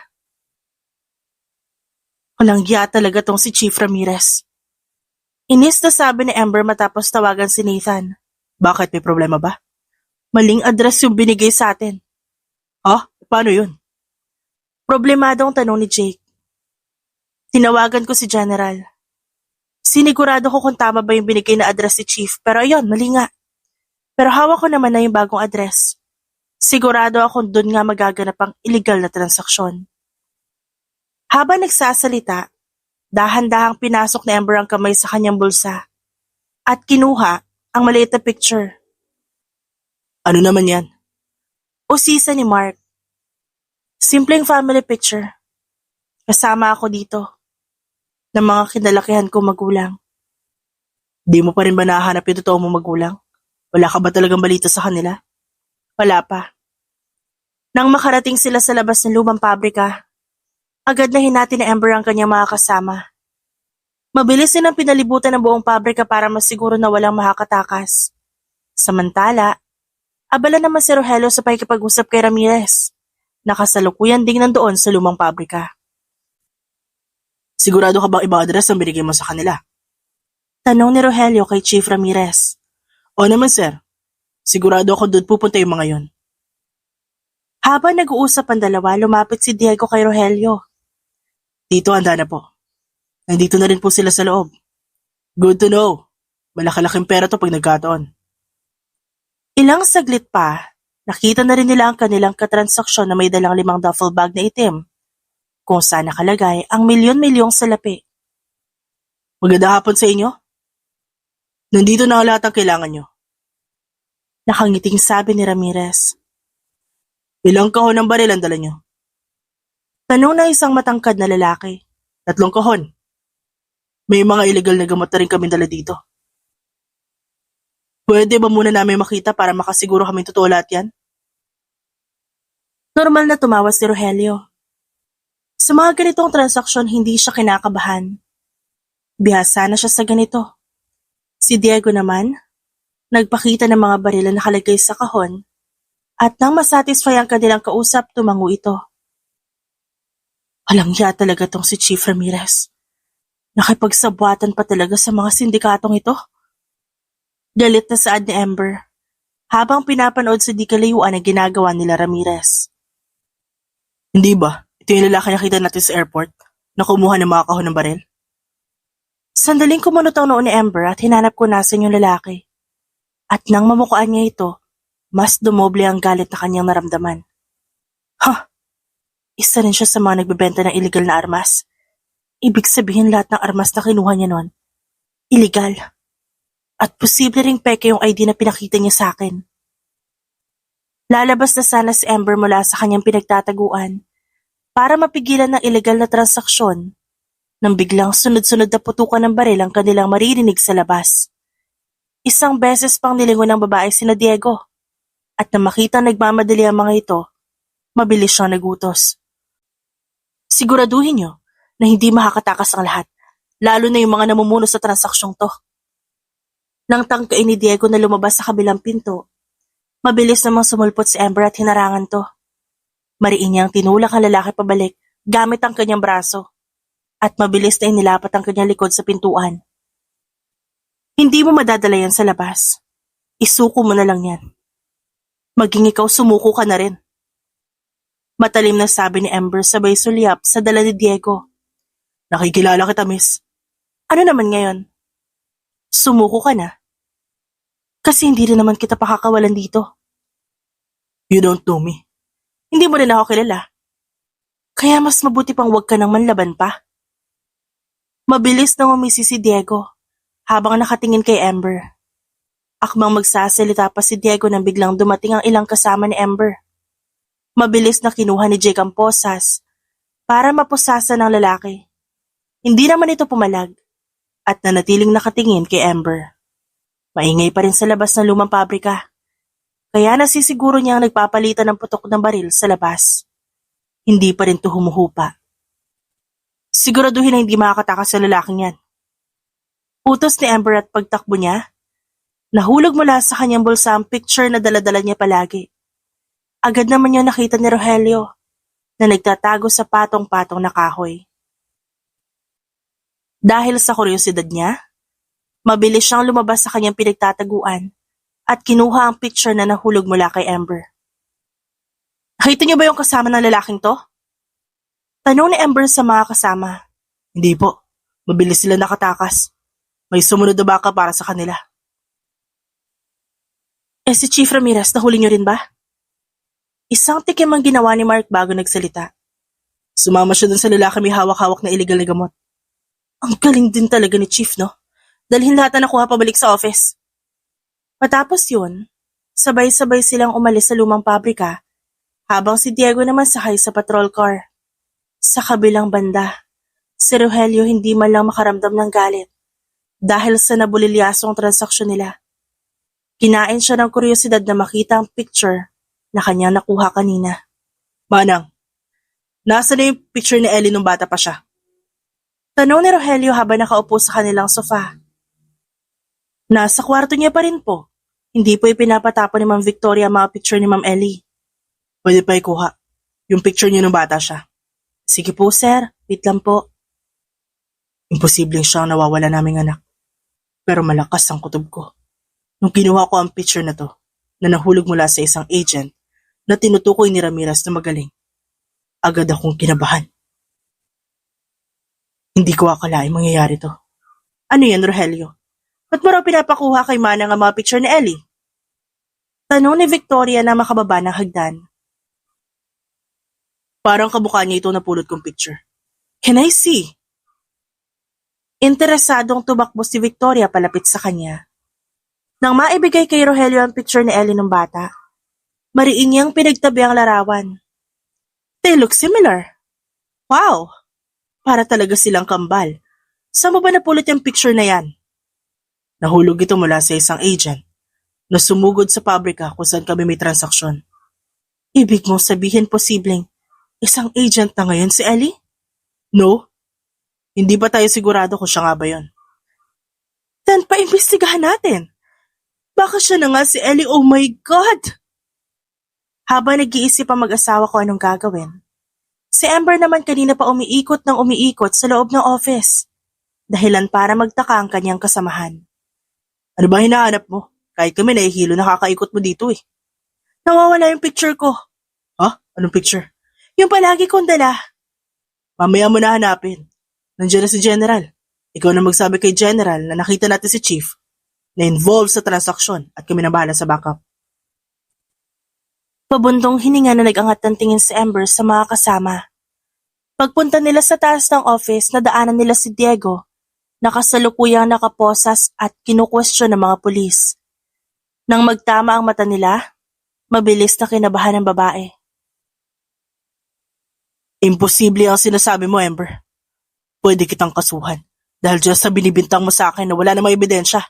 Walang giya talaga tong si Chief Ramirez. Inis na sabi ni Amber matapos tawagan si Nathan. Bakit, may problema ba? Maling address yung binigay sa atin. Ha? Paano yun? Problemadong tanong ni Jake. Tinawagan ko si General. Sinigurado ko kung tama ba yung binigay na address si Chief, pero ayun, mali nga. Pero hawak ko naman na yung bagong address. Sigurado ako doon nga magaganap ang illegal na transaksyon. Habang nagsasalita, dahan-dahang pinasok ni Amber ang kamay sa kanyang bulsa at kinuha ang maliit na picture. Ano naman yan? Usisa ni Mark. Simpleng family picture. Kasama ako dito ng mga kinalakihan kong magulang. Di mo pa rin ba nahanap yung totoo mong magulang? Wala ka ba talagang balita sa kanila? Wala pa. Nang makarating sila sa labas ng lumang pabrika, agad na hinati ni Amber ang kanyang mga kasama. Mabilis nilang pinalibutan ng buong pabrika para masiguro na walang makakatakas. Samantala, abala naman si Rogelio sa pakikipag-usap kay Ramirez. Nakasalukuyan ding nandoon sa lumang pabrika. Sigurado ka bang ibang address ang binigay mo sa kanila? Tanong ni Rogelio kay Chief Ramirez. O naman sir, sigurado ako doon pupunta yung mga yon. Habang nag-uusap ang dalawa, lumapit si Diego kay Rogelio. Tito, handa na po. Nandito na rin po sila sa loob. Good to know. Malaki-laking pera to pag nagkataon. Ilang saglit pa, nakita na rin nila ang kanilang katransaksyon na may dalang 5 duffel bag na itim, kung saan nakalagay ang milyon-milyong salapi. Magandang hapon sa inyo. Nandito na ang lahat ang kailangan nyo. Nakangiting sabi ni Ramirez. Ilang kahon ng baril ang dala nyo? Tanong ng isang matangkad na lalaki. 3 kahon. May mga illegal na gamot na rin kami dala dito. Pwede ba muna namin makita para makasiguro kami totoo lahat yan? Normal na tumawa si Rogelio. Sa mga ganitong transaksyon, hindi siya kinakabahan. Bihasa na siya sa ganito. Si Diego naman, Nagpakita ng mga baril na nakalagay sa kahon at nang masatisfy ang kanilang kausap, tumango ito. Walang hiya talaga tong si Chief Ramirez. Nakipagsabwatan pa talaga sa mga sindikatong ito. Galit na saad ni Amber habang pinapanood sa di kalayuan ang ginagawa nila Ramirez. Hindi ba? Ito yung lalaki nakita natin sa airport na kumuha ng mga kahon ng baril. Sandaling kumunot ang noo ni Amber at hinanap ko nasan yung lalaki. At nang mamukaan niya ito, mas dumoble ang galit na kanyang naramdaman. Isa rin siya sa mga nagbebenta ng illegal na armas. Ibig sabihin lahat ng armas na kinuha niya noon, illegal. At posible ring peke yung ID na pinakita niya sa akin. Lalabas na sana si Amber mula sa kanyang pinagtataguan para mapigilan ng illegal na transaksyon nang biglang sunod-sunod na putukan ng baril ang kanilang maririnig sa labas. Isang beses pang nilingon ng babae sina Diego at nang makita nagmamadali ang mga ito, mabilis siyang nagutos. Siguraduhin niyo na hindi makakatakas ang lahat, lalo na yung mga namumuno sa transaksyong to. Nang tangkain ni Diego na lumabas sa kabilang pinto, mabilis namang sumulpot si Amber at hinarangan to. Mariin niyang tinulak ang lalaki pabalik gamit ang kanyang braso at mabilis na inilapat ang kanyang likod sa pintuan. Hindi mo madadala yan sa labas. Isuko mo na lang yan. Maging ikaw sumuko ka na rin. Matalim na sabi ni Amber sabay sulyap sa dala ni Diego. Nakikilala kita, miss. Ano naman ngayon? Sumuko ka na? Kasi hindi rin naman kita pakakawalan dito. You don't know me. Hindi mo rin ako kilala. Kaya mas mabuti pang huwag ka nang manlaban pa. Mabilis na umisi si Diego habang nakatingin kay Amber. Akmang magsasalita pa si Diego nang biglang dumating ang ilang kasama ni Amber. Mabilis na kinuha ni Jake ang posas para mapusasan ng lalaki. Hindi naman ito pumalag at nanatiling nakatingin kay Amber. Maingay pa rin sa labas ng lumang pabrika, kaya nasisiguro niyang nagpapalitan ng putok ng baril sa labas. Hindi pa rin ito humuhupa. Siguraduhin na hindi makakatakas sa lalaking yan. Utos ni Amber at pagtakbo niya, nahulog mula sa kanyang bulsa ang picture na daladala niya palagi. Agad naman niya nakita ni Rogelio na nagtatago sa patong-patong na kahoy. Dahil sa kuryosidad niya, mabilis siyang lumabas sa kanyang pinagtataguan at kinuha ang picture na nahulog mula kay Amber. Nakita niyo ba yung kasama ng lalaking to? Tanong ni Amber sa mga kasama. Hindi po. Mabilis sila nakatakas. May sumunod na baka para sa kanila. Si Chief Ramirez, nahuli niyo rin ba? Isang tikim ang ginawa ni Mark bago nagsalita. Sumama siya dun sa lalaki may hawak-hawak na illegal na gamot. Ang galing din talaga ni Chief, no? Dalhin lahat na nakuha pabalik sa office. Matapos yun, sabay-sabay silang umalis sa lumang pabrika habang si Diego naman sakay sa patrol car. Sa kabilang banda, si Rogelio hindi man lang makaramdam ng galit dahil sa nabulilyasong transaksyon nila. Kinain siya ng kuryosidad na makita ang picture na kanyang nakuha kanina. Manang, nasa na yung picture ni Ellie nung bata pa siya? Tanong ni Rogelio habang nakaupo sa kanilang sofa. Nasa kwarto niya pa rin po. Hindi po ipinapatapon ni Ma'am Victoria ang mga picture ni Ma'am Ellie. Pwede pa ikuha. Yung picture niya nung bata siya. Sige po sir, wait lang po. Imposibleng siyang nawawala naming anak. Pero malakas ang kutob ko. Nung kinuha ko ang picture na to, na nahulog mula sa isang agent na tinutukoy ni Ramirez na magaling, agad akong kinabahan. Hindi ko akalain mangyayari to. Ano yan, Rogelio? Ba't mo raw pinapakuha kay Manang ang mga picture ni Ellie? Tanong ni Victoria na makababa ng hagdan. Parang kamukha niya ito napulot kong picture. Can I see? Interesadong tumakbo si Victoria palapit sa kanya. Nang maibigay kay Rogelio ang picture ni Ellie ng bata, mariin niyang pinagtabi ang larawan. They look similar. Wow! Para talaga silang kambal. Saan mo ba napulot yung picture na yan? Nahulog ito mula sa isang agent na sumugod sa pabrika kung saan kami may transaksyon. Ibig mong sabihin posibleng isang agent na ngayon si Ellie? No. Hindi pa tayo sigurado kung siya nga ba yun. Then paimbestigahan natin. Baka siya na nga si Ellie, oh my God! Habang nag-iisip ang mag-asawa ko anong gagawin, si Amber naman kanina pa umiikot ng umiikot sa loob ng office. Dahilan para magtaka ang kanyang kasamahan. Ano ba hinahanap mo? Kahit kami nahihilo nakakaikot mo dito eh. Nawawala yung picture ko. Ha? Anong picture? Yung palagi kong dala. Mamaya mo na hanapin. Nandiyan na si General. Ikaw na magsabi kay General na nakita natin si Chief na involved sa transaksyon at kami na bahala sa backup. Pabundong hininga na nag-angat ng tingin si Amber sa mga kasama. Pagpunta nila sa taas ng office, nadaanan nila si Diego, nakasalukuyang nakaposas at kinukwestiyon ng mga pulis. Nang magtama ang mata nila, mabilis na kinabahan ng babae. Imposible ang sinasabi mo, Amber. Pwede kitang kasuhan dahil dyan sa binibintang mo sa akin na wala namang ebidensya.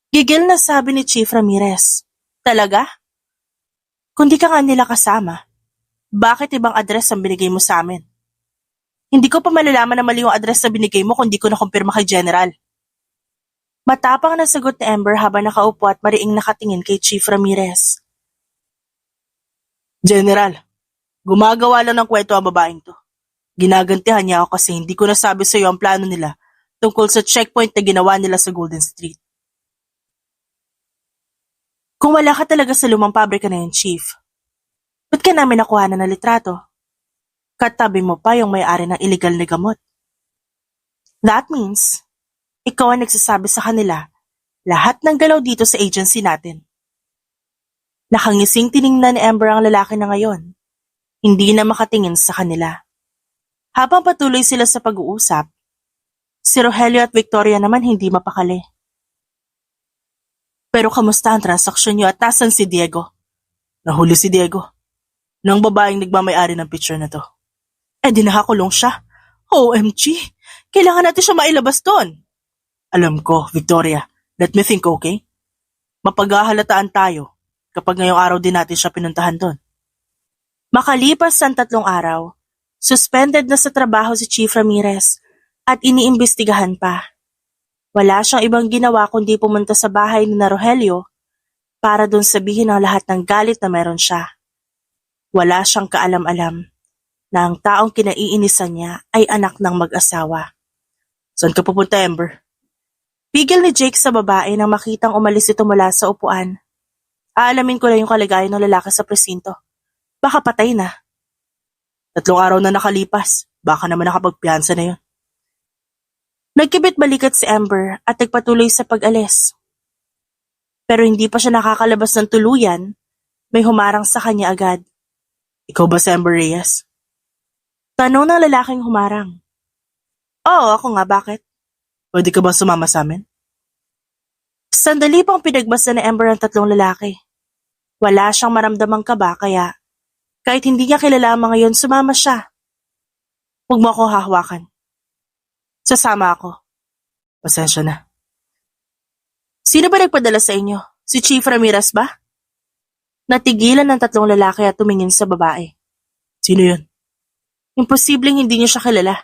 Gigil na sabi ni Chief Ramirez. Talaga? Kung di ka nga nila kasama, bakit ibang address ang binigay mo sa amin? Hindi ko pa malalaman na mali yung address na binigay mo kung di ko nakumpirma kay General. Matapang na sagot ni Amber habang nakaupo at mariing nakatingin kay Chief Ramirez. General, gumagawa lang ng kwento ang babaeng to. Ginagantihan niya ako kasi hindi ko nasabi sa iyo ang plano nila tungkol sa checkpoint na ginawa nila sa Golden Street. Kung wala ka talaga sa lumang pabrika na yun, Chief, ba't ka namin nakuha na ng litrato? Katabi mo pa yung may-ari ng illegal na gamot. That means, ikaw ang nagsasabi sa kanila lahat ng galaw dito sa agency natin. Nakangising tiningnan ni Amber ang lalaki na ngayon, hindi na makatingin sa kanila. Habang patuloy sila sa pag-uusap, si Rogelio at Victoria naman hindi mapakali. Pero kamusta ang transaksyon niyo at nasan si Diego? Nahuli si Diego. Nang babaeng nagmamay-ari ng picture na to. Di nakakulong siya. OMG! Kailangan natin siya mailabas doon. Alam ko, Victoria. Let me think, okay? Mapaghahalataan tayo kapag ngayong araw din natin siya pinuntahan doon. Makalipas ang 3 araw, suspended na sa trabaho si Chief Ramirez at iniimbestigahan pa. Wala siyang ibang ginawa kundi pumunta sa bahay ni Rogelio para doon sabihin ang lahat ng galit na meron siya. Wala siyang kaalam-alam na ang taong kinaiinisan niya ay anak ng mag-asawa. Saan ka pupunta, Amber? Pigil ni Jake sa babae nang makitang umalis ito mula sa upuan. Aalamin ko lang yung kalagayan ng lalaki sa presinto. Baka patay na. 3 araw na nakalipas. Baka naman nakapagpiyansa na yun. Nagkibit-balikat si Amber at nagpatuloy sa pag-alis. Pero hindi pa siya nakakalabas ng tuluyan, may humarang sa kanya agad. Ikaw ba si Amber Reyes? Tanong ng lalaking humarang. Oo, ako nga, bakit? Pwede ka ba sumama sa amin? Sandali pang pinagbasa ni Amber ang 3 lalaki. Wala siyang maramdamang kaba kaya kahit hindi niya kilala ang mga yon, sumama siya. Huwag mo ako hahawakan. Sasama ako. Pasensya na. Sino ba nagpadala sa inyo? Si Chief Ramirez ba? Natigilan ng 3 lalaki at tumingin sa babae. Sino yun? Imposibleng hindi niyo siya kilala.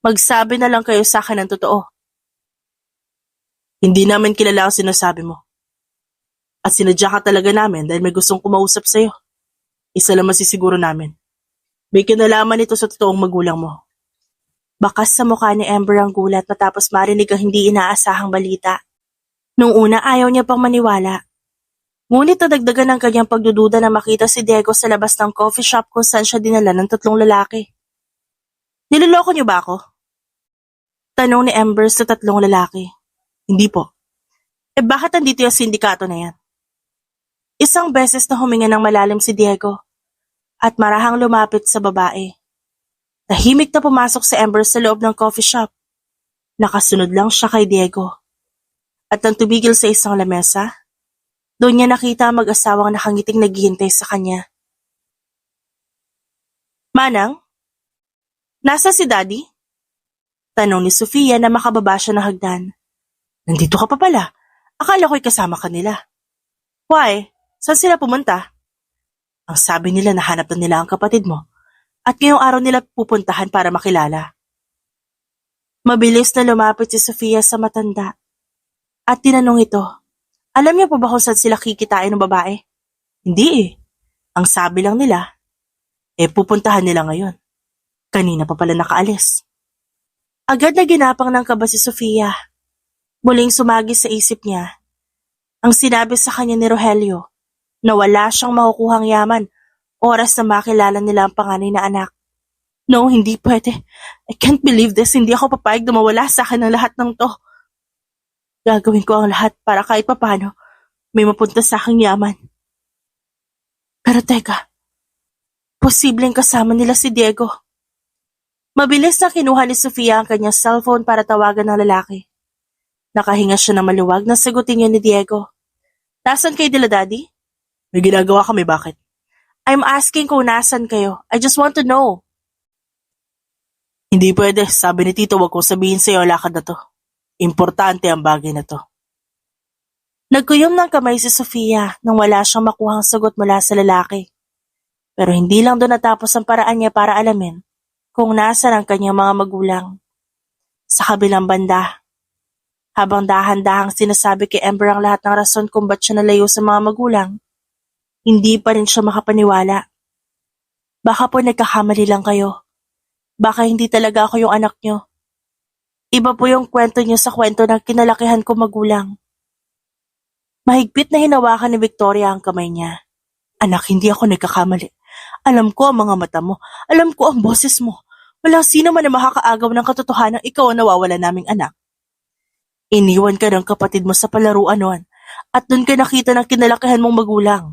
Magsabi na lang kayo sa akin ng totoo. Hindi namin kilala ang sinasabi mo. At sinadya ka talaga namin dahil may gustong kumausap sa'yo. Isa lang masisiguro namin. May kinalaman ito sa totoong magulang mo. Bakas sa mukha ni Amber ang gulat matapos marinig ang hindi inaasahang balita. Nung una ayaw niya pang maniwala. Ngunit nadagdagan ang kanyang pagdududa na makita si Diego sa labas ng coffee shop kung saan siya dinala ng 3 lalaki. Niloloko niyo ba ako? Tanong ni Amber sa 3 lalaki. Hindi po. Bakit nandito yung sindikato na yan? Isang beses na huminga ng malalim si Diego at marahang lumapit sa babae. Tahimik na pumasok si Amber sa loob ng coffee shop. Nakasunod lang siya kay Diego. At nang tumigil sa isang lamesa, doon niya nakita ang mag-asawang nakangiting naghihintay sa kanya. Manang? Nasa si Daddy? Tanong ni Sofia na makababa siya ng hagdan. Nandito ka pa pala. Akala ko'y kasama ka nila. Why? Saan sila pumunta? Ang sabi nila nahanap na nila ang kapatid mo at ngayong araw nila pupuntahan para makilala. Mabilis na lumapit si Sofia sa matanda at tinanong ito, Alam niyo po ba kung saan sila kikitain ng babae? Hindi eh. Ang sabi lang nila, pupuntahan nila ngayon. Kanina pa pala nakaalis. Agad na ginapang ng kaba si Sofia. Muling sumagi sa isip niya ang sinabi sa kanya ni Rogelio na wala siyang makukuhang yaman oras na makilala nila ang panganay na anak. No, hindi pwede. I can't believe this. Hindi ako papayag na mawala sa akin ang lahat ng to. Gagawin ko ang lahat para kahit papano may mapunta sa aking yaman. Pero teka, posibleng kasama nila si Diego. Mabilis na kinuha ni Sofia ang kanyang cellphone para tawagan ng lalaki. Nakahinga siya ng maluwag na sagutin niya ni Diego. Nasaan kayo nila, Daddy? May ginagawa kami, bakit? I'm asking kung nasan kayo. I just want to know. Hindi pwede. Sabi ni Tito, wag kong sabihin sa'yo ang lakad na to. Importante ang bagay na to. Nagkuyom ng kamay si Sofia nang wala siyang makuhang sagot mula sa lalaki. Pero hindi lang doon natapos ang paraan niya para alamin kung nasaan ang kanyang mga magulang. Sa kabilang banda, habang dahan-dahang sinasabi kay Ember ang lahat ng rason kung ba't siya nalayo sa mga magulang, hindi pa rin siya makapaniwala. Baka po nagkakamali lang kayo. Baka hindi talaga ako yung anak niyo. Iba po yung kwento niyo sa kwento ng kinalakihan ko magulang. Mahigpit na hinawakan ni Victoria ang kamay niya. Anak, hindi ako nagkakamali. Alam ko ang mga mata mo. Alam ko ang boses mo. Walang sino man na makakaagaw ng katotohanan ikaw ang nawawala naming anak. Iniwan ka ng kapatid mo sa palaruan noon at doon ka nakita ng kinalakihan mong magulang.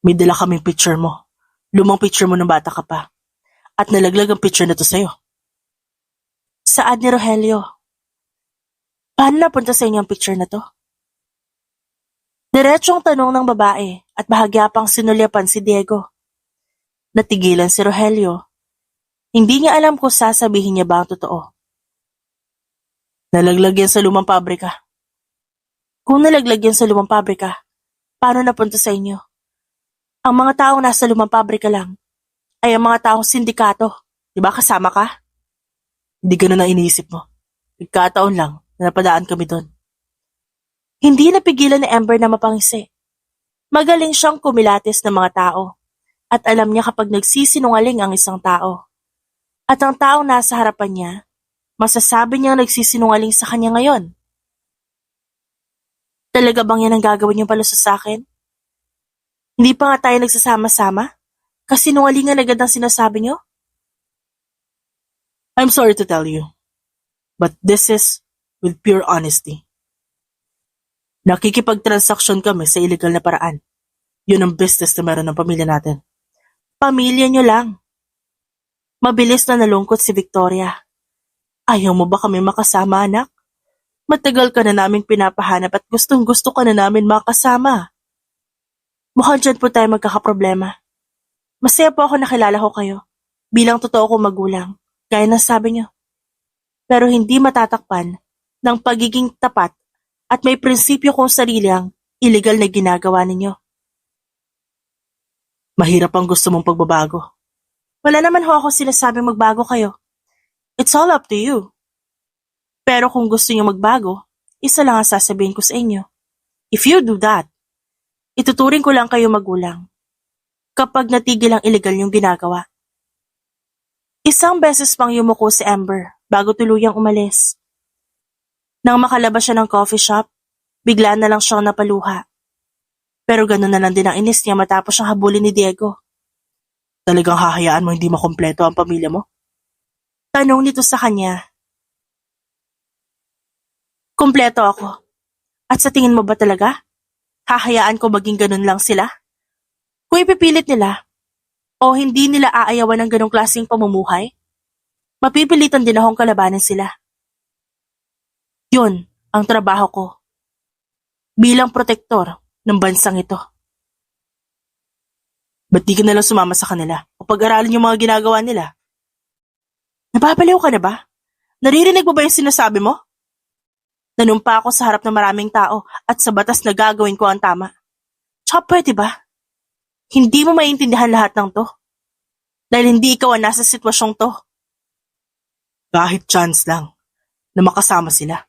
May dala kaming picture mo. Lumang picture mo ng bata ka pa. At nalaglag ang picture na to sa'yo. Saan ni Rogelio? Paano napunta sa inyo ang picture na to? Diretsong tanong ng babae at bahagya pang sinulyapan si Diego. Natigilan si Rogelio. Hindi niya alam kung sasabihin niya ba ang totoo. Nalaglag yan sa lumang pabrika. Kung nalaglag yan sa lumang pabrika, paano napunta sa inyo? Ang mga taong nasa lumang pabrika lang ay ang mga taong sindikato. Diba kasama ka? Hindi ganun ang iniisip mo. Nagkataon lang na napadaan kami doon. Hindi napigilan ni Ember na mapangisi. Magaling siyang kumilatis ng mga tao at alam niya kapag nagsisinungaling ang isang tao. At ang taong nasa harapan niya, masasabi niyang nagsisinungaling sa kanya ngayon. Talaga bang yan ang gagawin niyong palusot sa akin? Hindi pa nga tayo nagsasama-sama? Kasi nungalingan agad ang sinasabi niyo? I'm sorry to tell you, but this is with pure honesty. Nakikipagtransaksyon kami sa illegal na paraan. Yun ang business na meron ng pamilya natin. Pamilya niyo lang. Mabilis na nalungkot si Victoria. Ayaw mo ba kami makasama, anak? Matagal ka na namin pinapahanap at gustong-gusto ka na namin makasama. Mukhang dyan po tayo magkakaproblema. Masaya po ako nakilala ko kayo bilang totoo kong magulang, gaya ng sabi niyo. Pero hindi matatakpan ng pagiging tapat at may prinsipyo kong sarili ang illegal na ginagawa ninyo. Mahirap ang gusto mong pagbabago. Wala naman ho ako sinasabing magbago kayo. It's all up to you. Pero kung gusto niyo magbago, isa lang ang sasabihin ko sa inyo. If you do that, ituturing ko lang kayo magulang kapag natigil ang illegal yung ginagawa. Isang beses pang yumuko si Ember bago tuluyang umalis. Nang makalabas siya ng coffee shop, bigla na lang siyang napaluha. Pero gano'n na lang din ang inis niya matapos siyang habulin ni Diego. Talagang hahayaan mo hindi makompleto ang pamilya mo? Tanong nito sa kanya. Kumpleto ako. At sa tingin mo ba talaga? Hahayaan ko maging ganun lang sila? Kung ipipilit nila, o hindi nila aayawan ng ganong klaseng pamumuhay, mapipilitan din akong kalabanin sila. Yun ang trabaho ko bilang protektor ng bansang ito. Ba't di ka nalang sumama sa kanila o pag-aralin yung mga ginagawa nila? Nababaliw ka na ba? Naririnig mo ba yung sinasabi mo? Nanumpa ako sa harap ng maraming tao at sa batas na gagawin ko ang tama. Tsaka pwede ba? Hindi mo maintindihan lahat ng to. Dahil hindi ikaw ang nasa sitwasyong to. Kahit chance lang na makasama sila.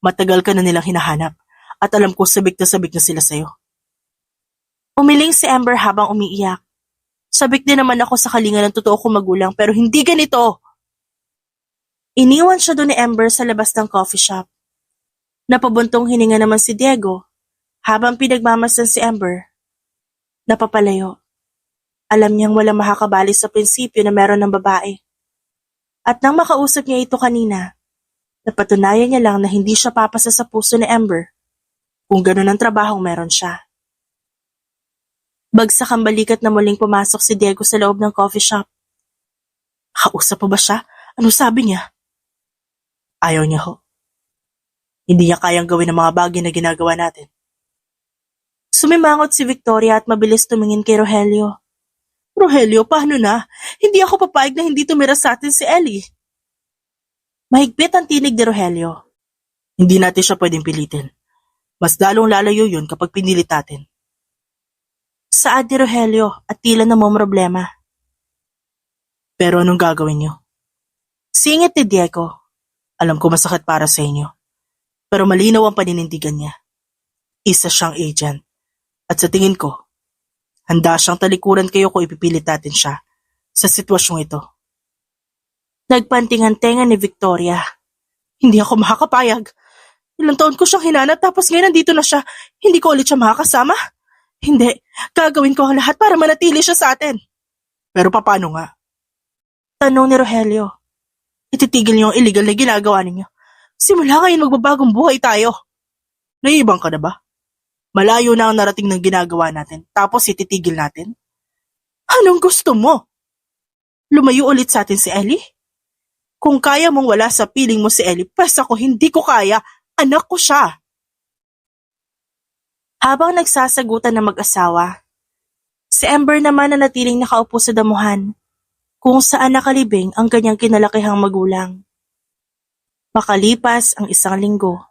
Matagal ka na nilang hinahanap At alam ko sabik na sila sa'yo. Umiling si Amber habang umiiyak. Sabik din naman ako sa kalinga ng totoo kong magulang pero hindi ganito. Iniwan siya doon ni Amber sa labas ng coffee shop. Napabuntong hininga naman si Diego habang pinagmamasdan si Amber. Napapalayo. Alam niyang walang makakabali sa prinsipyo na meron ng babae. At nang makausap niya ito kanina, napatunayan niya lang na hindi siya papasa sa puso ni Amber kung gano'n ang trabahong meron siya. Bagsak ang balikat na muling pumasok si Diego sa loob ng coffee shop. Kausap pa ba siya? Ano sabi niya? Ayaw niya ho. Hindi niya kayang gawin ang mga bagay na ginagawa natin. Sumimangot si Victoria at mabilis tumingin kay Rogelio. Rogelio, paano na? Hindi ako papayag na hindi tumira sa atin si Ellie. Mahigpit ang tinig ni Rogelio. Hindi natin siya pwedeng pilitin. Mas lalong lalayo yun kapag pinilit natin. Saad ni Rogelio at tila namang problema. Pero anong gagawin niyo? Singit ni Diego. Alam ko masakit para sa inyo. Pero malinaw ang paninindigan niya. Isa siyang agent. At sa tingin ko, handa siyang talikuran kayo kung ipipilit natin siya sa sitwasyong ito. Nagpantingan tenga ni Victoria. Hindi ako makakapayag. Ilang taon ko siyang hinanap tapos ngayon nandito na siya. Hindi ko ulit siya makakasama. Hindi. Gagawin ko ang lahat para manatili siya sa atin. Pero paano nga? Tanong ni Rogelio. Ititigil niyo ang illegal na ginagawa ninyo. Simula ngayon magbabagong buhay tayo. Naiibang ka na ba? Malayo na ang narating ng ginagawa natin tapos ititigil natin? Anong gusto mo? Lumayo ulit sa atin si Ellie? Kung kaya mong wala sa piling mo si Ellie, pwes ako hindi ko kaya. Anak ko siya. Habang nagsasagutan ng mag-asawa, si Amber naman na natiling nakaupo sa damuhan kung saan nakalibing ang kanyang kinalakihang magulang. Makalipas ang isang linggo,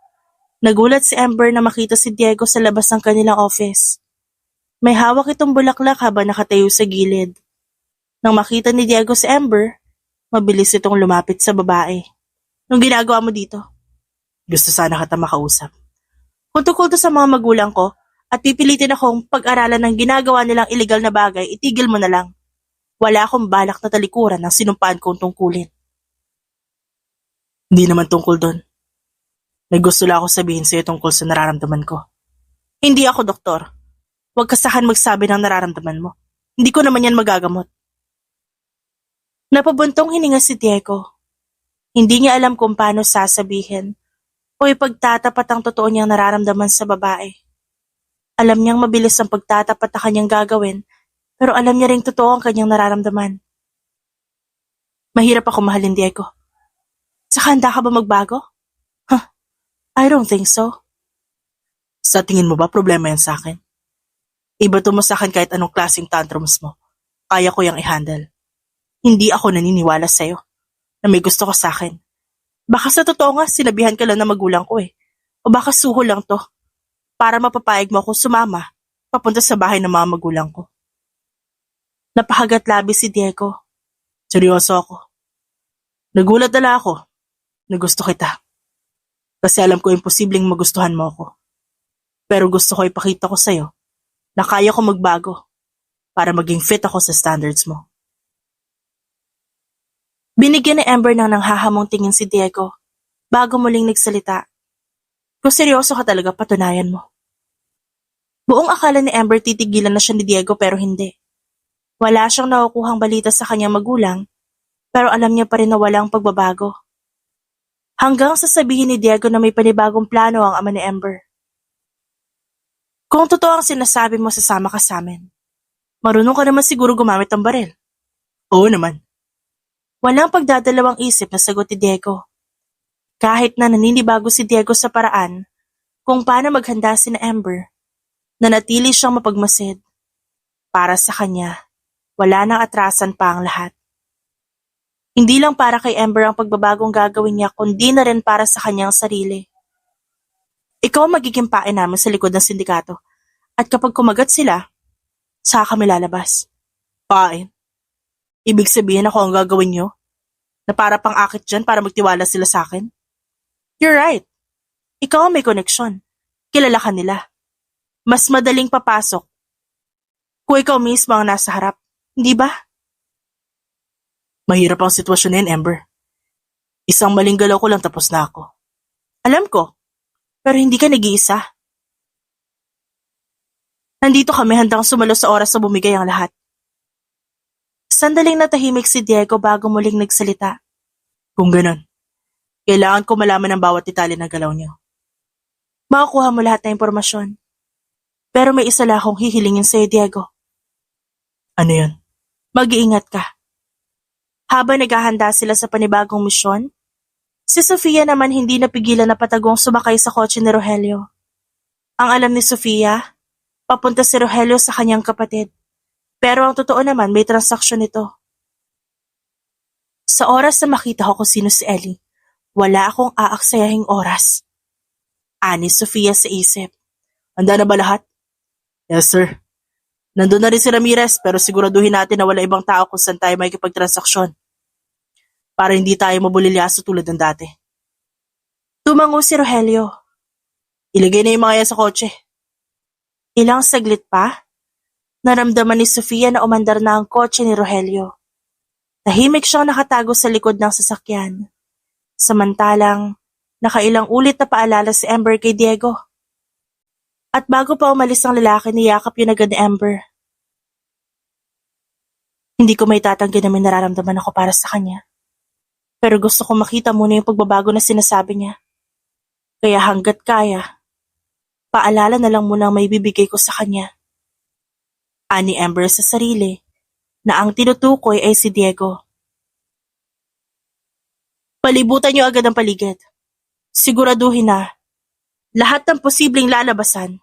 nagulat si Amber na makita si Diego sa labas ng kanilang office. May hawak itong bulaklak habang nakatayo sa gilid. Nang makita ni Diego si Amber, mabilis itong lumapit sa babae. Anong ginagawa mo dito? Gusto sana kita makausap. Kung tungkol to sa mga magulang ko at pipilitin akong pag-aralan ng ginagawa nilang illegal na bagay, itigil mo na lang. Wala akong balak na talikuran ng sinumpaan kong tungkulin. Hindi naman tungkol doon. May gusto lang ako sabihin sa'yo tungkol sa nararamdaman ko. Hindi ako doktor. Huwag kasahan magsabi ng nararamdaman mo. Hindi ko naman yan magagamot. Napabuntong hininga si Diego. Hindi niya alam kung paano sasabihin o ipagtatapat ang totoo niyang nararamdaman sa babae. Alam niyang mabilis ang pagtatapat na kanyang gagawin, pero alam niya ring totoo ang kanyang nararamdaman. Mahirap ako mahalin, Diego. Saka handa ka ba magbago? I don't think so. Sa tingin mo ba problema yan sa akin? Ibato mo sa akin kahit anong klaseng tantrums mo. Kaya ko yung i-handle. Hindi ako naniniwala sa'yo na may gusto ko sa akin. Baka sa totoo nga sinabihan ka lang ng magulang ko eh. O baka suho lang to para mapapayag mo ako sumama papunta sa bahay ng mga magulang ko. Napahagat labi si Diego. Seryoso ako. Nagulat na lang ako na gusto kita. Kasi alam ko imposibleng magustuhan mo ako. Pero gusto ko ipakita ko sa'yo na kaya ko magbago para maging fit ako sa standards mo. Binigyan ni Amber ng nanghahamong tingin si Diego bago muling nagsalita. Kung seryoso ka talaga, patunayan mo. Buong akala ni Amber titigilan na siya ni Diego pero hindi. Wala siyang nakukuhang balita sa kanyang magulang pero alam niya pa rin na walang pagbabago. Hanggang sasabihin ni Diego na may panibagong plano ang ama ni Amber. Kung totoo ang sinasabi mo, sasama ka sa amin. Marunong ka naman siguro gumamit ng baril. Oo naman. Walang pagdadalawang isip na sagot ni Diego. Kahit na naninibago si Diego sa paraan kung paano maghanda si na Amber, nanatili siyang mapagmasid. Para sa kanya, wala nang atrasan pa ang lahat. Hindi lang para kay Amber ang pagbabagong gagawin niya kundi na rin para sa kanyang sarili. Ikaw ang magiging pain namin sa likod ng sindikato at kapag kumagat sila, saka kami lalabas. Pain? Ibig sabihin ako ang gagawin niyo? Na para pang akit dyan para magtiwala sila sa akin? You're right. Ikaw ang may koneksyon. kilala ka nila. Mas madaling papasok kung ikaw mismo ang nasa harap, hindi ba? Mahirap ang sitwasyon na yun, Ember. Isang maling galaw ko lang tapos na ako. Alam ko, pero hindi ka nag-iisa. Nandito kami handang sumalo sa oras na bumigay ang lahat. Sandaling natahimik si Diego bago muling nagsalita. Kung ganon, kailangan ko malaman ang bawat detalye ng galaw niyo. Makukuha mo lahat ng impormasyon. Pero may isa lang akong hihilingin sa'yo, Diego. Ano yun? Mag-iingat ka. Habang naghahanda sila sa panibagong misyon, si Sofia naman hindi napigilan na patagong sumakay sa kotse ni Rogelio. Ang alam ni Sofia, papunta si Rogelio sa kanyang kapatid. Pero ang totoo naman may transaksyon ito. Sa oras na makita ko kung sino si Ellie, wala akong aaksayahing oras. Ani Sofia sa isip. Handa na ba lahat? Yes, sir. Nandun na rin si Ramirez pero siguraduhin natin na wala ibang tao kung saan tayo makikipagtransaksyon. Para hindi tayo mabulilyaso tulad ng dati. Tumango si Rogelio. Ilagay na yung mga yan sa kotse. Ilang saglit pa, naramdaman ni Sofia na umandar na ang kotse ni Rogelio. Tahimik siyang nakatago sa likod ng sasakyan. Samantalang, nakailang ulit na paalala si Ember kay Diego. At bago pa umalis ang lalaki, niyakap yun agad ni Ember. Hindi ko may tatanggi na may nararamdaman ako para sa kanya. Pero gusto ko makita muna yung pagbabago na sinasabi niya. Kaya hanggat kaya, paalala na lang muna ang may bibigay ko sa kanya. Ani Ember sa sarili na ang tinutukoy ay si Diego. Palibutan niyo agad ang paligid. Siguraduhin na lahat ng posibleng lalabasan,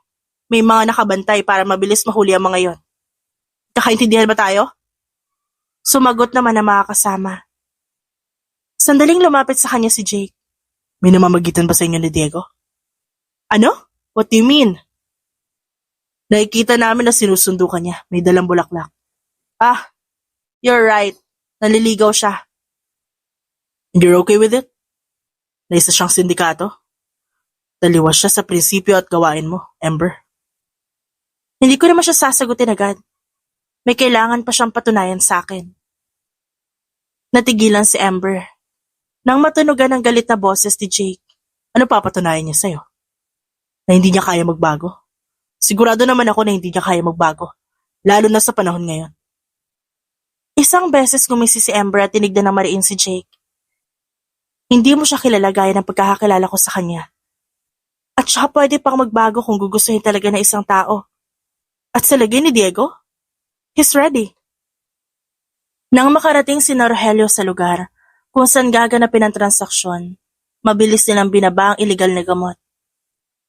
may mga nakabantay para mabilis mahuli ang mga yon. Kakaintindihan ba tayo? Sumagot naman ang mga kasama. Sandaling lumapit sa kanya si Jake. May namamagitan ba sa inyo ni Diego? Ano? What do you mean? Nakikita namin na sinusundo ka niya. May dalang bulaklak. Ah, you're right. Naliligaw siya. And you're okay with it? Na isa siyang sindikato? Taliwas siya sa prinsipyo at gawain mo, Ember. Hindi ko naman siya sasagutin agad. May kailangan pa siyang patunayan sa akin. Natigilan si Ember. Nang matunugan ang galit na boses ni Jake. Ano papatunayan niya sa'yo? Na hindi niya kaya magbago? Sigurado naman ako na hindi niya kaya magbago. Lalo na sa panahon ngayon. Isang beses gumisi si Ember at tinignan ng mariin si Jake. Hindi mo siya kilala gaya ng pagkakakilala ko sa kanya. At siya pwede pang magbago kung gugustuhin talaga ng isang tao. At sa lagay ni Diego, he's ready. Nang makarating si Rogelio sa lugar kung saan gaganapin ang transaksyon, mabilis nilang binaba ang iligal na gamot.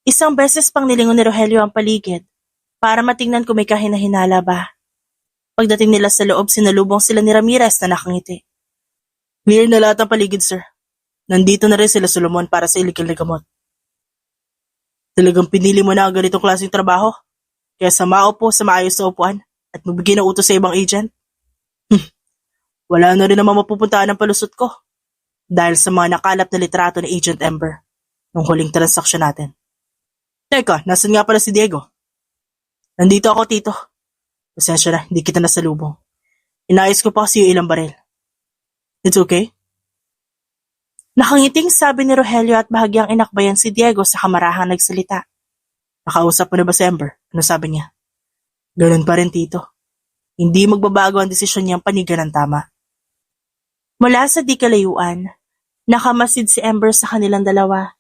Isang beses pang nilingon ni Rogelio ang paligid para matingnan kung may kahinahinala ba. Pagdating nila sa loob, sinalubong sila ni Ramirez na nakangiti. Clear na lahat ang paligid, sir. Nandito na rin sila Solomon para sa iligal na gamot. Talagang pinili mo na ang ganitong klaseng trabaho kaysa maupo sa maayos na upuan at magbigay ng utos sa ibang agent? Wala na rin naman mapupuntahan ng palusot ko dahil sa mga nakalap na litrato ni Agent Ember nung huling transaksyon natin. Teka, nasan nga pala si Diego? Nandito ako, Tito. Pasensya na, hindi kita nasalubong. Inayos ko pa kasi yung ilang baril. It's okay? Nakangiting sabi ni Rogelio at bahagyang inakbayan si Diego sa kamarahang nagsalita. Nakausap mo na ba si Ember? Ano sabi niya? Ganun pa rin, Tito. Hindi magbabago ang desisyon niyang panigan ng tama. Mula sa di kalayuan, nakamasid si Ember sa kanilang dalawa.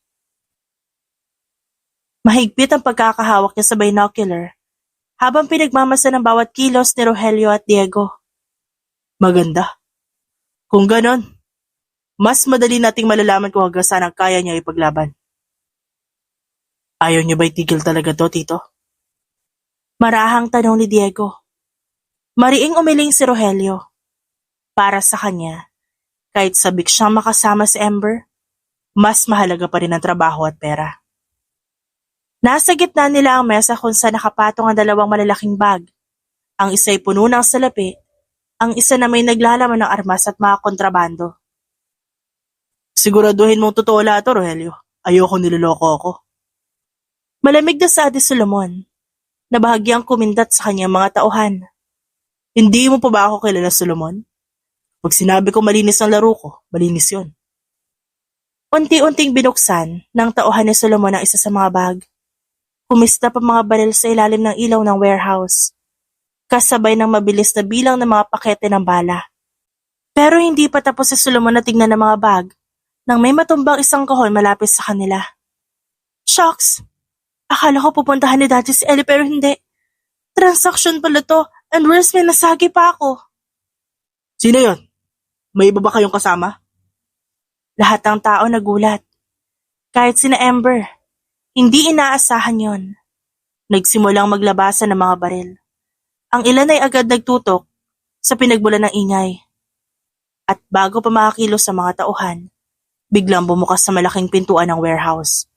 Mahigpit ang pagkakahawak niya sa binocular habang pinagmamasa ng bawat kilos ni Rogelio at Diego. Maganda. Kung ganon, mas madali nating malalaman kung hanggang saan ang kaya niya ipaglaban. Ayaw niyo ba itigil talaga to, Tito? Marahang tanong ni Diego. Mariing umiling si Rogelio. Para sa kanya, kahit sabik siyang makasama si Ember, mas mahalaga pa rin ang trabaho at pera. Nasa gitna nila ang mesa kung saan nakapatong ang dalawang malalaking bag. Ang isa'y puno ng salapi, ang isa na may naglalaman ng armas at mga kontrabando. Siguraduhin mong totoo lahat to, Rogelio. Ayoko niloloko ako. Malamig na sa Ate Solomon, na bahagyang kumindat sa kanyang mga tauhan. Hindi mo pa ba ako kilala, Solomon? Pag sinabi ko malinis ang laro ko, malinis yon. Unti-unting binuksan ng tauhan ni Solomon ang isa sa mga bag. Kumista pa mga baril sa ilalim ng ilaw ng warehouse, kasabay ng mabilis na bilang ng mga pakete ng bala. Pero hindi pa tapos si Solomon na tingnan ng mga bag nang may matumbang isang kahon malapit sa kanila. Shucks! Akala ko pupuntahan ni Daddy si Ellie pero hindi. Transaction pala to, and worse may nasagi pa ako. Sino yon? May iba ba kayong kasama? Lahat ng tao nagulat. Kahit sina Amber, hindi inaasahan yon. Nagsimulang maglabasan ng mga baril. Ang ilan ay agad nagtutok sa pinagbulan ng ingay. At bago pa makakilos sa mga tauhan, biglang bumukas sa malaking pintuan ng warehouse.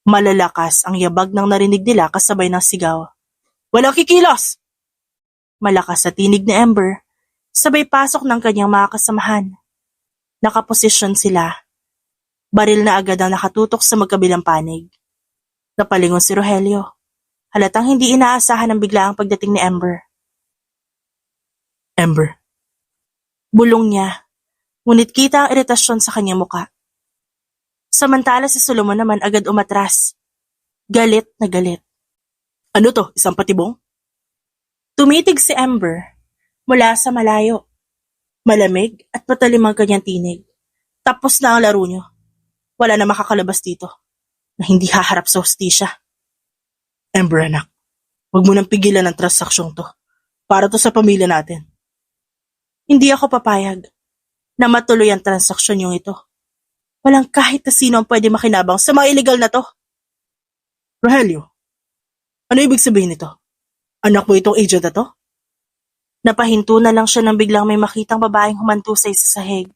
Malalakas ang yabag ng narinig nila kasabay ng sigaw. Walang kikilos! Malakas sa tinig ni Amber, sabay pasok ng kanyang mga kasamahan. Nakaposisyon sila. Baril na agad ang nakatutok sa magkabilang panig. Napalingon si Rogelio. Halatang hindi inaasahan ang biglaang pagdating ni Amber. Amber. Bulong niya, ngunit kita ang iritasyon sa kanyang muka. Samantala si Solomon naman agad umatras. Galit na galit. Ano to, isang patibong? Tumitig si Amber mula sa malayo. Malamig at patalim ang kanyang tinig. Tapos na ang laro niyo. Wala na makakalabas dito na hindi haharap sa hustisya. Amber anak, huwag mo nang pigilan ang transaksyong to. Para to sa pamilya natin. Hindi ako papayag na matuloy ang transaksyon yung ito. Walang kahit na sino ang pwede makinabang sa mga illegal na to. Rogelio, ano ibig sabihin nito? Anak mo itong agent na to? Napahinto na lang siya nang biglang may makitang babaeng humantusay sa sahig.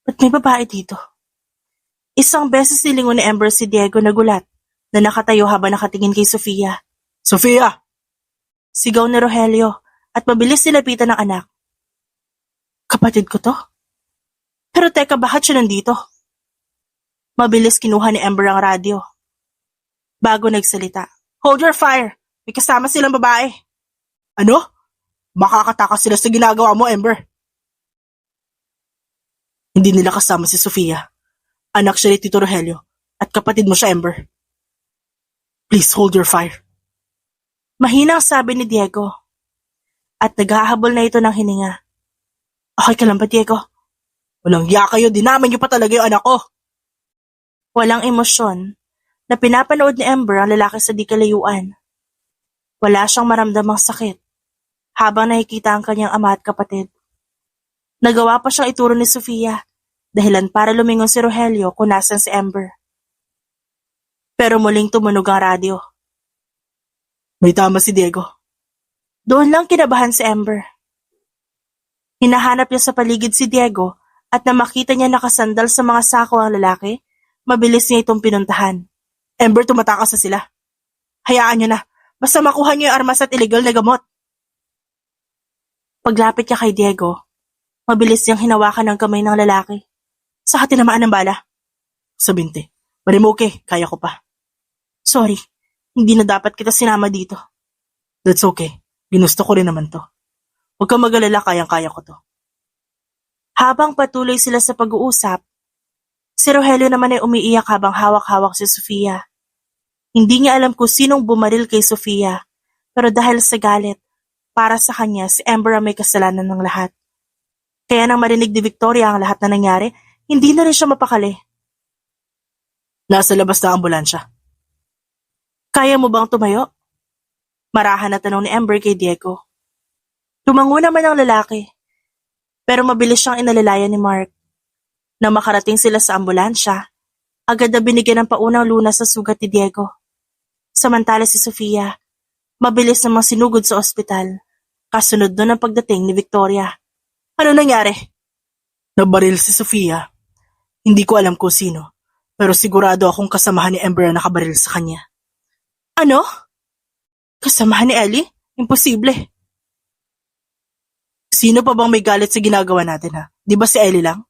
Ba't may babae dito? Isang beses nilingon ni Amber si Diego na gulat na nakatayo habang nakatingin kay Sofia. Sofia! Sigaw ni Rogelio at mabilis nilapitan ng anak. Kapatid ko to? Pero teka, bakit siya nandito? Mabilis kinuha ni Amber ang radyo. Bago nagsalita. Hold your fire! May kasama silang babae. Ano? Makakatakas sila sa ginagawa mo, Amber. Hindi nila kasama si Sofia. Anak siya ni Tito Rogelio at kapatid mo siya, Amber. Please hold your fire. Mahinang sabi ni Diego. At naghahabol na ito ng hininga. Okay ka lang ba, Diego? Walang hiya kayo, dinaman niyo pa talaga yung anak ko. Walang emosyon na pinapanood ni Amber ang lalaki sa di kalayuan. Wala siyang maramdamang sakit habang nakikita ang kanyang ama at kapatid. Nagawa pa siyang ituro ni Sofia dahilan para lumingon si Rogelio kung nasan si Amber. Pero muling tumunog ang radyo. May tama si Diego. Doon lang kinabahan si Amber. Hinahanap niya sa paligid si Diego at na makita niya nakasandal sa mga sako ang lalaki, mabilis niya itong pinuntahan. Amber, tumatakas na sila. Hayaan niyo na. Basta makuha niyo yung armas at illegal na gamot. Paglapit niya kay Diego, mabilis niyang hinawakan ang kamay ng lalaki. Saka tinamaan ng bala. Sa binti. Marimuke, kaya ko pa. Sorry, hindi na dapat kita sinama dito. That's okay. Ginusto ko rin naman to. Huwag kang mag-alala, kayang-kaya ko to. Habang patuloy sila sa pag-uusap, si Rogelio naman ay umiiyak habang hawak-hawak si Sofia. Hindi niya alam kung sinong bumaril kay Sofia, pero dahil sa galit, para sa kanya si Amber ang may kasalanan ng lahat. Kaya nang marinig ni Victoria ang lahat na nangyari, hindi na rin siya mapakali. Nasa labas na ambulansya. Kaya mo bang tumayo? Marahan na tanong ni Amber kay Diego. Tumango naman ang lalaki, pero mabilis siyang inalalayan ni Mark. Nang makarating sila sa ambulansya, agad na binigyan ng paunang lunas sa sugat ni Diego. Samantala si Sofia, mabilis namang sinugod sa ospital, kasunod nun ang pagdating ni Victoria. Ano nangyari? Nabaril si Sofia. Hindi ko alam kung sino, pero sigurado akong kasamahan ni Amber ang nakabaril sa kanya. Ano? Kasamahan ni Ellie? Imposible. Sino pa bang may galit sa ginagawa natin, ha? Di ba si Ellie lang?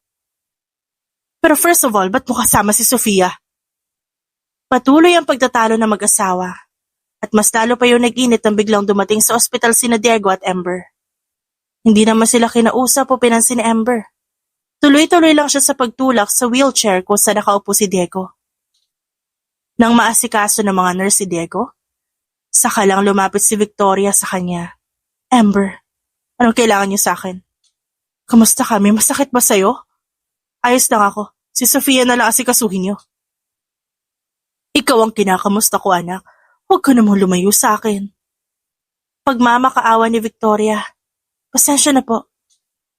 Pero first of all, ba't mo kasama si Sofia? Patuloy ang pagtatalo ng mag-asawa at mas lalo pa yung nag-init nang biglang dumating sa ospital sina Diego at Ember. Hindi naman sila kinausap o pinansin ni Ember. Tuloy-tuloy lang siya sa pagtulak sa wheelchair kung saan nakaupo si Diego. Nang maasikaso ng mga nurse si Diego, saka lang lumapit si Victoria sa kanya. Ember, anong kailangan niyo sa akin? Kamusta ka? May masakit ba sa'yo? Ayos lang ako. Si Sofia na lang asikasuhin niyo. Ikaw ang kinakamusta ko, anak. Huwag ka namang lumayo sa akin. Pagmamakaawa ni Victoria, pasensya na po.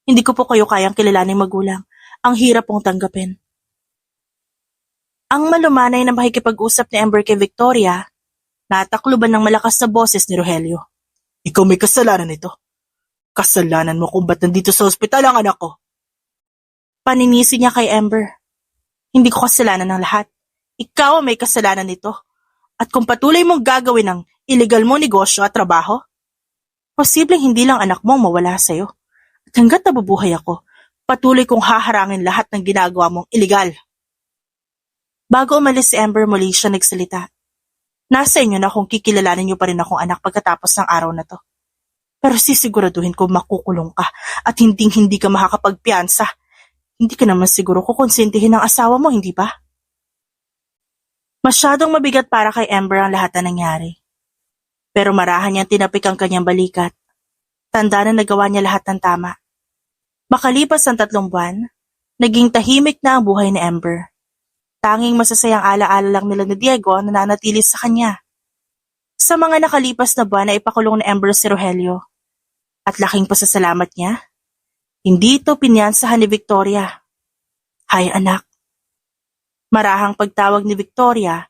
Hindi ko po kayo kayang kilalaning magulang. Ang hirap pong tanggapin. Ang malumanay na makikipag-usap ni Ember kay Victoria, natakluban ng malakas na boses ni Rogelio. Ikaw may kasalanan nito. Kasalanan mo kung ba't nandito sa ospital ang anak ko. Paninisi niya kay Ember. Hindi ko kasalanan ng lahat. Ikaw ang may kasalanan nito. At kung patuloy mong gagawin ang illegal mo negosyo at trabaho, posibleng hindi lang anak mo ang mawala sa'yo. At hanggat nabubuhay ako, patuloy kong haharangin lahat ng ginagawa mong illegal. Bago umalis si Ember, muli siya nagsalita. Nasa inyo na kung kikilalanin niyo pa rin akong anak pagkatapos ng araw na to. Pero sisiguraduhin ko makukulong ka at hindi ka makakapagpiyansa. Hindi ka naman siguro kukonsintihin ng asawa mo, hindi ba? Masyadong mabigat para kay Ember ang lahat na nangyari. Pero marahan niyang tinapik ang kanyang balikat. Tanda na nagawa niya lahat ng tama. Makalipas ang 3 buwan, naging tahimik na ang buhay ni Ember. Tanging masasayang alaala lang nila ni Diego ang nananatili sa kanya. Sa mga nakalipas na buwan ay ipakulong ni Ember si Rogelio. At laking pasasalamat niya, hindi ito pinyansahan ni Victoria. Hay anak. Marahang pagtawag ni Victoria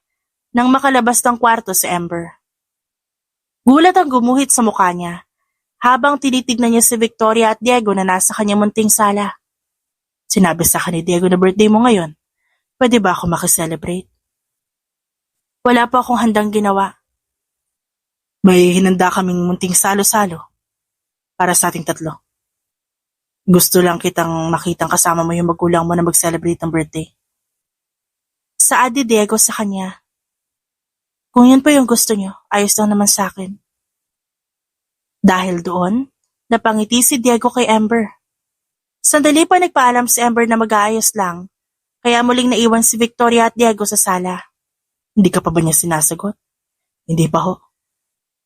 nang makalabas ng kwarto si Ember. Gulat ang gumuhit sa mukha niya habang tinitignan niya si Victoria at Diego na nasa kanyang munting sala. Sinabi sa akin ni Diego na birthday mo ngayon. Pwede ba ako makiselebrate? Wala pa akong handang ginawa. May hinanda kaming munting salo-salo para sa ating 3. Gusto lang kitang makitang kasama mo yung magulang mo na mag-celebrate ng birthday. Saad ni Diego sa kanya. Kung yun pa yung gusto niyo, ayos lang naman sa akin. Dahil doon, napangiti si Diego kay Ember. Sandali pa nagpaalam si Ember na mag-aayos lang, kaya muling naiwan si Victoria at Diego sa sala. Hindi ka pa ba niya sinasagot? Hindi pa ho.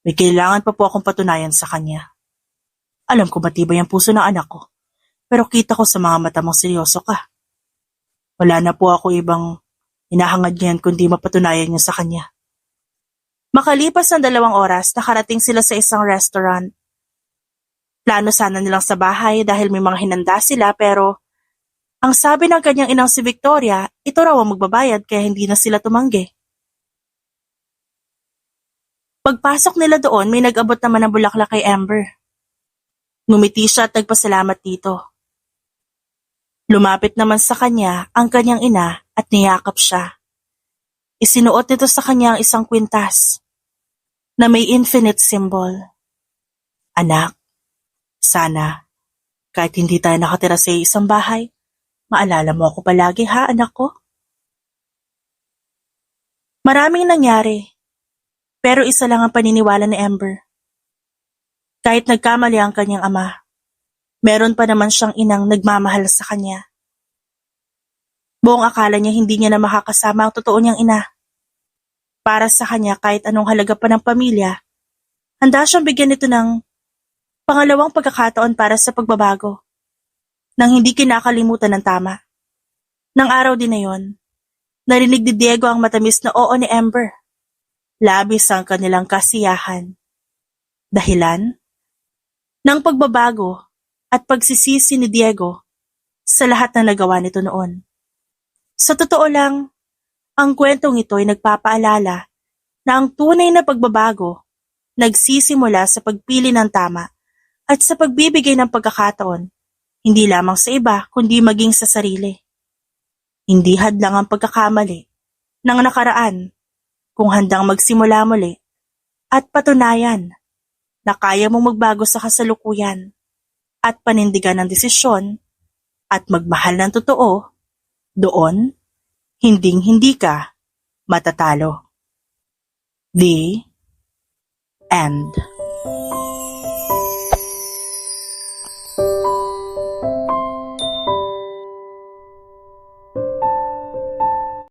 May kailangan pa po akong patunayan sa kanya. Alam ko matibay ang puso ng anak ko, pero kita ko sa mga mata mong seryoso ka. Wala na po ako ibang hinahangad niyan kundi mapatunayan niyo sa kanya. Makalipas ng 2 oras, nakarating sila sa isang restaurant. Plano sana nilang sa bahay dahil may mga hinanda sila pero ang sabi ng kanyang inang si Victoria, ito raw ang magbabayad kaya hindi na sila tumanggi. Pagpasok nila doon, may nag-abot naman ng bulaklak kay Ember. Ngumiti siya at nagpasalamat dito. Lumapit naman sa kanya ang kanyang ina at niyakap siya. Isinuot nito sa kanya ang isang kwintas na may infinite symbol. Anak, sana, kahit hindi tayo nakatira sa isang bahay, maalala mo ako palagi ha, anak ko? Maraming nangyari, pero isa lang ang paniniwala ni Ember. Kahit nagkamali ang kanyang ama, meron pa naman siyang inang nagmamahal sa kanya. Buong akala niya hindi niya na makakasama ang totoo niyang ina. Para sa kanya kahit anong halaga pa ng pamilya, handa siyang bigyan nito ng pangalawang pagkakataon para sa pagbabago, nang hindi kinakalimutan ng tama. Nang araw din na yon, narinig ni Diego ang matamis na oo ni Ember. Labis ang kanilang kasiyahan. Dahilan? Ng pagbabago at pagsisisi ni Diego sa lahat na nagawa nito noon. Sa totoo lang, ang kwentong ito ay nagpapaalala na ang tunay na pagbabago nagsisimula sa pagpili ng tama at sa pagbibigay ng pagkakataon, hindi lamang sa iba kundi maging sa sarili. Hindi hadlang ang pagkakamali ng nakaraan kung handang magsimula muli at patunayan na kaya mong magbago sa kasalukuyan at panindigan ng desisyon at magmahal ng totoo, doon, hinding-hindi ka matatalo. The end.